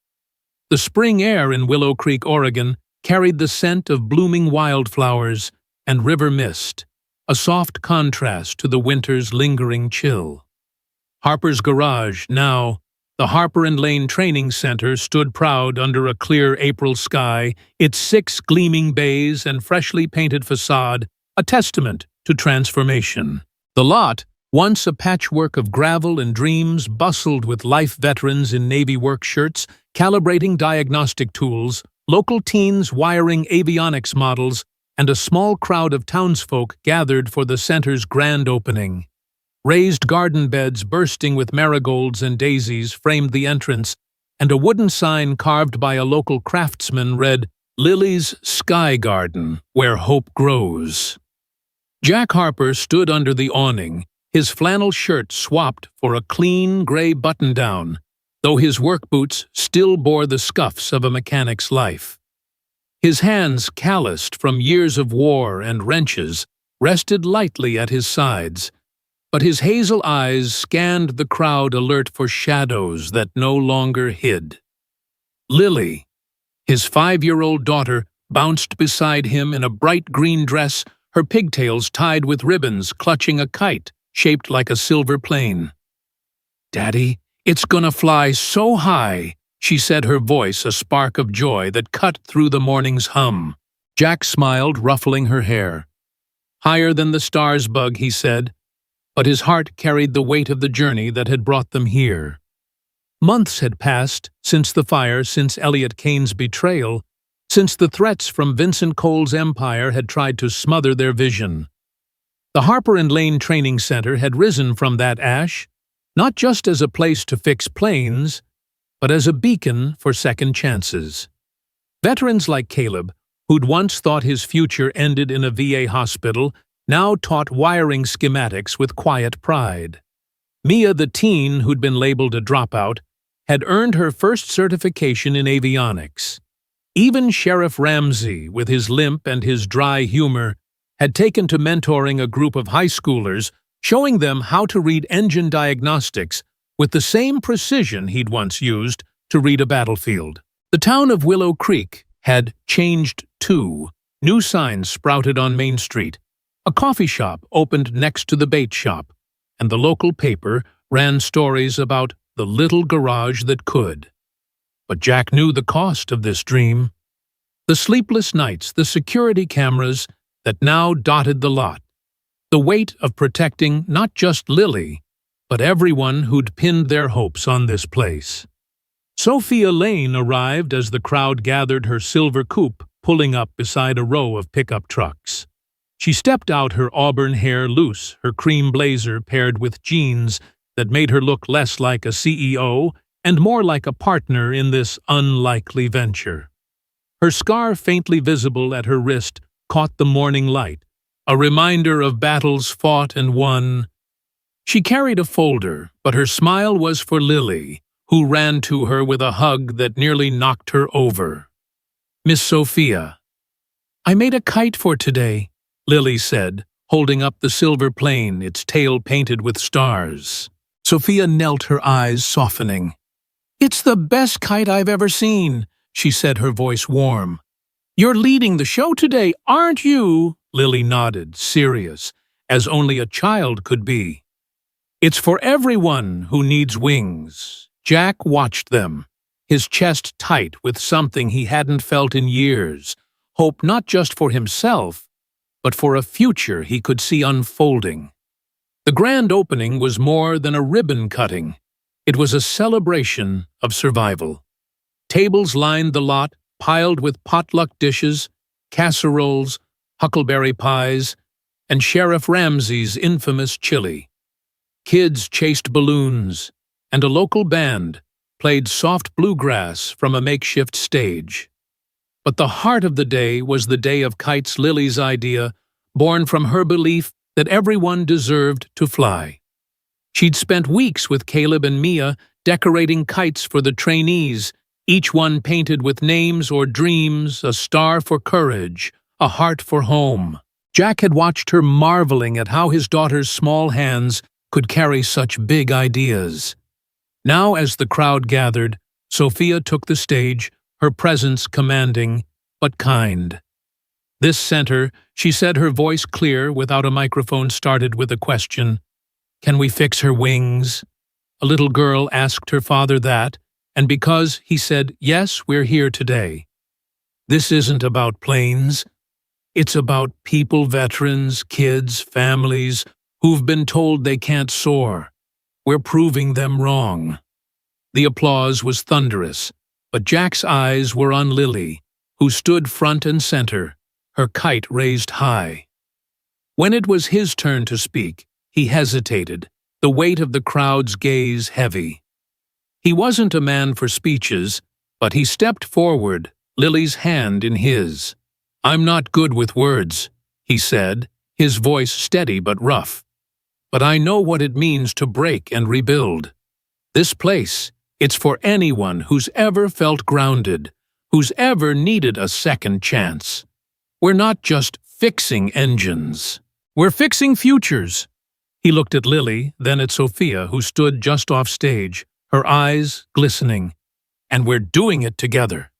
The spring air in Willow Creek, Oregon, carried the scent of blooming wildflowers and river mist, a soft contrast to the winter's lingering chill. Harper's Garage, now the Harper and Lane Training Center, stood proud under a clear April sky, its 6 gleaming bays and freshly painted facade a testament to transformation. The lot, once a patchwork of gravel and dreams, bustled with life veterans in Navy work shirts, calibrating diagnostic tools, local teens wiring avionics models, and a small crowd of townsfolk gathered for the center's grand opening. Raised garden beds bursting with marigolds and daisies framed the entrance, and a wooden sign carved by a local craftsman read, "Lily's Sky Garden, where hope grows." Jack Harper stood under the awning, his flannel shirt swapped for a clean gray button-down, though his work boots still bore the scuffs of a mechanic's life. His hands, calloused from years of war and wrenches, rested lightly at his sides, but his hazel eyes scanned the crowd, alert for shadows that no longer hid. Lily, his 5-year-old daughter, bounced beside him in a bright green dress, her pigtails tied with ribbons, clutching a kite shaped like a silver plane. "Daddy, it's gonna fly so high," she said, her voice a spark of joy that cut through the morning's hum. Jack smiled, ruffling her hair. "Higher than the stars, Bug," he said, but his heart carried the weight of the journey that had brought them here. Months had passed since the fire, since Elliot Kane's betrayal, since the threats from Vincent Cole's empire had tried to smother their vision. The Harper and Lane Training Center had risen from that ash, not just as a place to fix planes, but as a beacon for second chances. Veterans like Caleb, who'd once thought his future ended in a VA hospital, now taught wiring schematics with quiet pride. Mia, the teen who'd been labeled a dropout, had earned her first certification in avionics. Even Sheriff Ramsey, with his limp and his dry humor, had taken to mentoring a group of high schoolers, showing them how to read engine diagnostics with the same precision he'd once used to read a battlefield. The town of Willow Creek had changed too. New signs sprouted on Main Street. A coffee shop opened next to the bait shop, and the local paper ran stories about the little garage that could. But Jack knew the cost of this dream. The sleepless nights, the security cameras that now dotted the lot. The weight of protecting not just Lily, but everyone who'd pinned their hopes on this place. Sophia Lane arrived as the crowd gathered, her silver coupe pulling up beside a row of pickup trucks. She stepped out, her auburn hair loose, her cream blazer paired with jeans that made her look less like a CEO and more like a partner in this unlikely venture. Her scar, faintly visible at her wrist, caught the morning light, a reminder of battles fought and won. She carried a folder, but her smile was for Lily, who ran to her with a hug that nearly knocked her over. "Miss Sophia." "I made a kite for today," Lily said, holding up the silver plane, its tail painted with stars. Sophia knelt, her eyes softening. "It's the best kite I've ever seen," she said, her voice warm. "You're leading the show today, aren't you?" Lily nodded, serious, as only a child could be. "It's for everyone who needs wings." Jack watched them, his chest tight with something he hadn't felt in years, hope not just for himself, but for a future he could see unfolding. The grand opening was more than a ribbon cutting. It was a celebration of survival. Tables lined the lot, piled with potluck dishes, casseroles, huckleberry pies, and Sheriff Ramsey's infamous chili. Kids chased balloons, and a local band played soft bluegrass from a makeshift stage. But the heart of the day was the day of kites, Lily's idea, born from her belief that everyone deserved to fly. She'd spent weeks with Caleb and Mia decorating kites for the trainees, each one painted with names or dreams, a star for courage, a heart for home. Jack had watched her, marveling at how his daughter's small hands could carry such big ideas. Now, as the crowd gathered, Sophia took the stage, her presence commanding, but kind. This center, she said, her voice clear without a microphone, started with a question. Can we fix her wings? A little girl asked her father that, and because he said, yes, we're here today. This isn't about planes. It's about people, veterans, kids, families, who've been told they can't soar. We're proving them wrong. The applause was thunderous, but Jack's eyes were on Lily, who stood front and center, her kite raised high. When it was his turn to speak, he hesitated, the weight of the crowd's gaze heavy. He wasn't a man for speeches, but he stepped forward, Lily's hand in his. I'm not good with words, he said, his voice steady but rough. But I know what it means to break and rebuild. This place, it's for anyone who's ever felt grounded, who's ever needed a second chance. We're not just fixing engines. We're fixing futures. He looked at Lily, then at Sophia, who stood just off stage, her eyes glistening. And we're doing it together.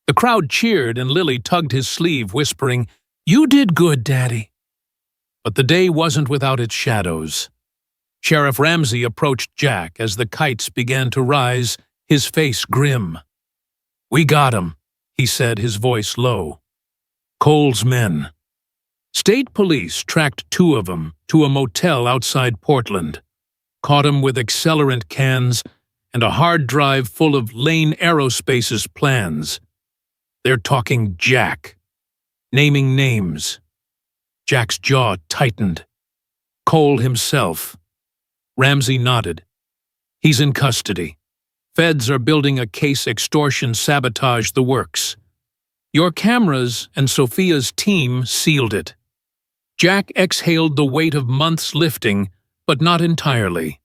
The crowd cheered and Lily tugged his sleeve, whispering, You did good, Daddy. But the day wasn't without its shadows. Sheriff Ramsey approached Jack as the kites began to rise, his face grim. We got him, he said, his voice low. Cole's men. State police tracked 2 of them to a motel outside Portland, caught him with accelerant cans and a hard drive full of Lane Aerospace's plans. They're talking Jack, naming names. Jack's jaw tightened. Cole himself. Ramsey nodded. He's in custody. Feds are building a case, extortion, sabotage, the works. Your cameras and Sophia's team sealed it. Jack exhaled the weight of months lifting, but not entirely.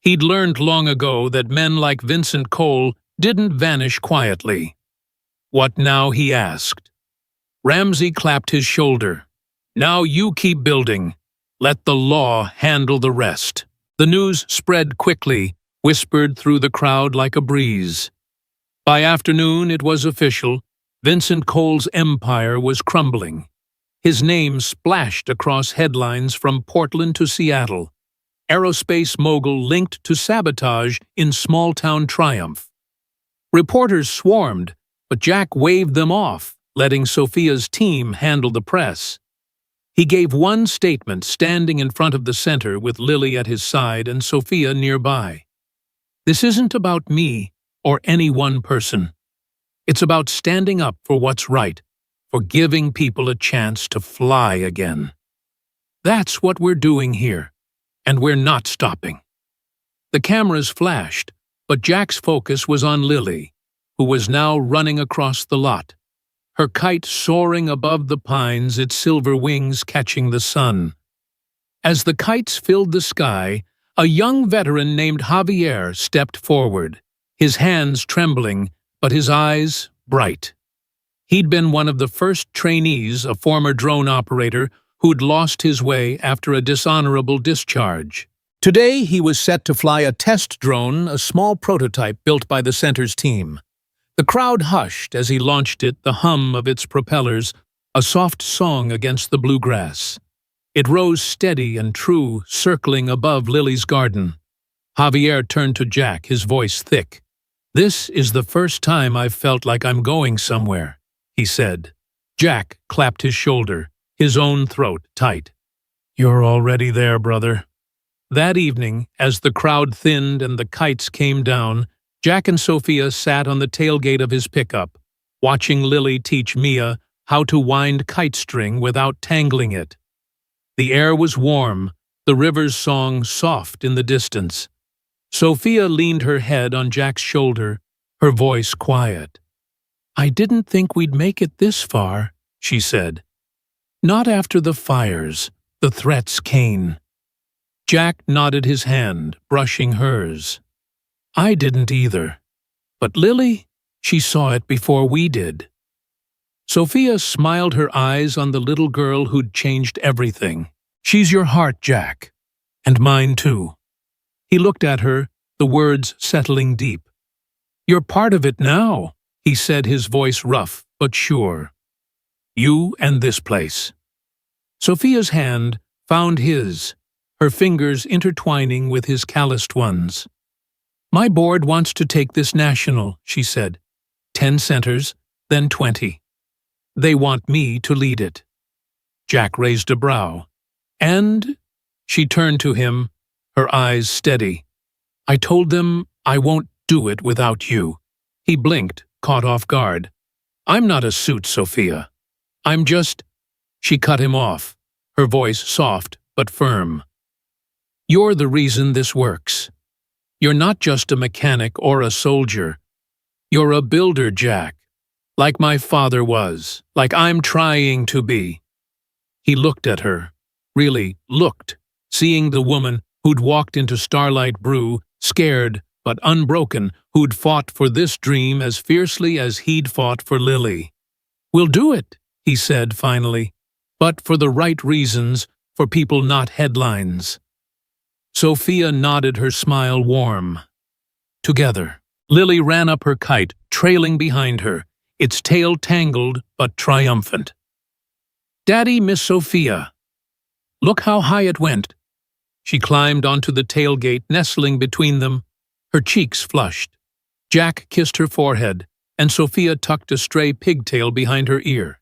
He'd learned long ago that men like Vincent Cole didn't vanish quietly. What now, he asked. Ramsey clapped his shoulder. Now you keep building. Let the law handle the rest. The news spread quickly, whispered through the crowd like a breeze. By afternoon, it was official. Vincent Cole's empire was crumbling. His name splashed across headlines from Portland to Seattle. Aerospace mogul linked to sabotage in small-town triumph. Reporters swarmed, but Jack waved them off, letting Sophia's team handle the press. He gave one statement, standing in front of the center with Lily at his side and Sophia nearby. This isn't about me or any one person. It's about standing up for what's right, for giving people a chance to fly again. That's what we're doing here, and we're not stopping. The cameras flashed, but Jack's focus was on Lily, who was now running across the lot, her kite soaring above the pines, its silver wings catching the sun. As the kites filled the sky, a young veteran named Javier stepped forward, his hands trembling, but his eyes bright. He'd been one of the first trainees, a former drone operator who'd lost his way after a dishonorable discharge. Today, he was set to fly a test drone, a small prototype built by the center's team. The crowd hushed as he launched it, the hum of its propellers, a soft song against the bluegrass. It rose steady and true, circling above Lily's garden. Javier turned to Jack, his voice thick. This is the first time I've felt like I'm going somewhere, he said. Jack clapped his shoulder, his own throat tight. You're already there, brother. That evening, as the crowd thinned and the kites came down, Jack and Sophia sat on the tailgate of his pickup, watching Lily teach Mia how to wind kite string without tangling it. The air was warm, the river's song soft in the distance. Sophia leaned her head on Jack's shoulder, her voice quiet. I didn't think we'd make it this far, she said. Not after the fires, the threats came. Jack nodded his hand, brushing hers. I didn't either. But Lily, she saw it before we did. Sophia smiled her eyes on the little girl who'd changed everything. She's your heart, Jack. And mine too. He looked at her, the words settling deep. You're part of it now. he said, his voice rough but sure. You and this place. Sophia's hand found his, her fingers intertwining with his calloused ones. My board wants to take this national, she said. 10 centers, then 20. They want me to lead it. Jack raised a brow. And? She turned to him, her eyes steady. I told them I won't do it without you. He blinked, caught off guard. I'm not a suit, Sophia. I'm just… She cut him off, her voice soft but firm. You're the reason this works. You're not just a mechanic or a soldier. You're a builder, Jack. Like my father was, like I'm trying to be. He looked at her, really looked, seeing the woman who'd walked into Starlight Brew, scared but unbroken, who'd fought for this dream as fiercely as he'd fought for Lily. We'll do it, he said finally, but for the right reasons, for people not headlines. Sophia nodded, her smile warm. Together, Lily ran up her kite, trailing behind her, its tail tangled but triumphant. Daddy, Miss Sophia. Look how high it went. She climbed onto the tailgate, nestling between them, her cheeks flushed. Jack kissed her forehead, and Sophia tucked a stray pigtail behind her ear.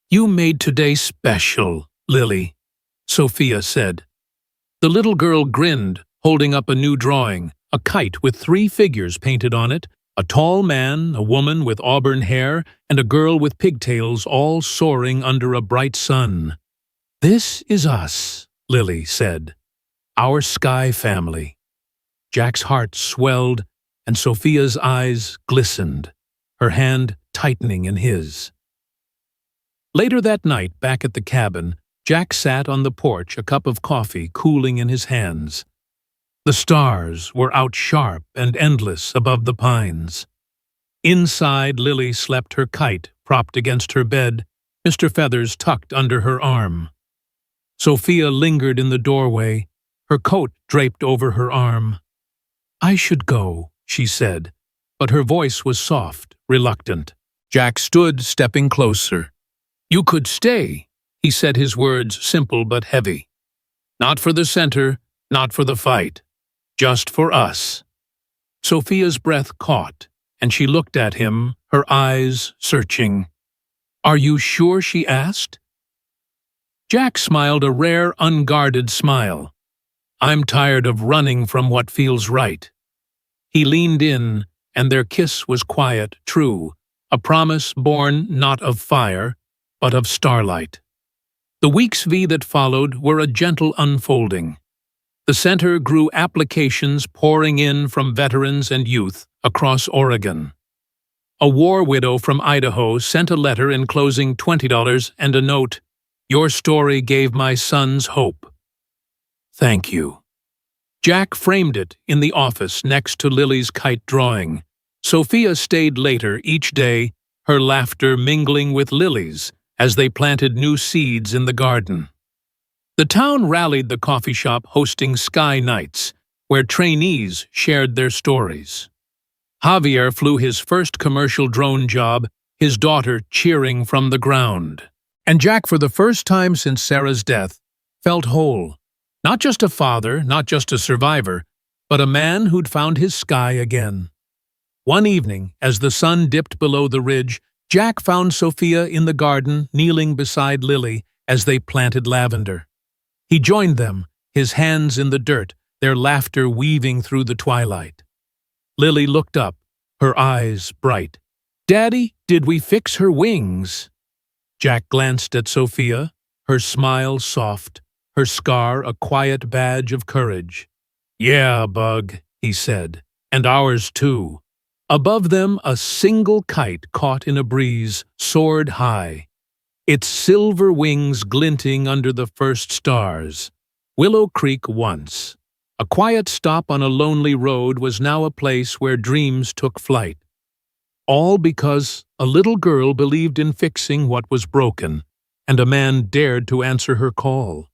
You made today special, Lily, Sophia said. The little girl grinned, holding up a new drawing, a kite with 3 figures painted on it, a tall man, a woman with auburn hair, and a girl with pigtails, all soaring under a bright sun. This is us, Lily said. Our sky family. Jack's heart swelled, and Sophia's eyes glistened, her hand tightening in his. Later that night, back at the cabin, Jack sat on the porch, a cup of coffee cooling in his hands. The stars were out sharp and endless above the pines. Inside, Lily slept, her kite propped against her bed, Mr. Feathers tucked under her arm. Sophia lingered in the doorway, her coat draped over her arm. I should go, she said, but her voice was soft, reluctant. Jack stood, stepping closer. You could stay, he said, his words simple but heavy. Not for the center, not for the fight. Just for us. Sophia's breath caught, and she looked at him, her eyes searching. Are you sure? She asked. Jack smiled, a rare, unguarded smile. I'm tired of running from what feels right. He leaned in, and their kiss was quiet, true, a promise born not of fire, but of starlight. The weeks that followed were a gentle unfolding. The center grew, applications pouring in from veterans and youth across Oregon. A war widow from Idaho sent a letter enclosing $20 and a note, Your story gave my sons hope. Thank you. Jack framed it in the office next to Lily's kite drawing. Sophia stayed later each day, her laughter mingling with Lily's as they planted new seeds in the garden. The town rallied, the coffee shop hosting Sky Nights, where trainees shared their stories. Javier flew his first commercial drone job, his daughter cheering from the ground. And Jack, for the first time since Sarah's death, felt whole. Not just a father, not just a survivor, but a man who'd found his sky again. One evening, as the sun dipped below the ridge, Jack found Sophia in the garden, kneeling beside Lily as they planted lavender. He joined them, his hands in the dirt, their laughter weaving through the twilight. Lily looked up, her eyes bright. Daddy, did we fix her wings? Jack glanced at Sophia, her smile soft, her scar a quiet badge of courage. Yeah, Bug, he said, and ours too. Above them, a single kite caught in a breeze soared high, its silver wings glinting under the first stars. Willow Creek once. A quiet stop on a lonely road was now a place where dreams took flight. All because a little girl believed in fixing what was broken, and a man dared to answer her call.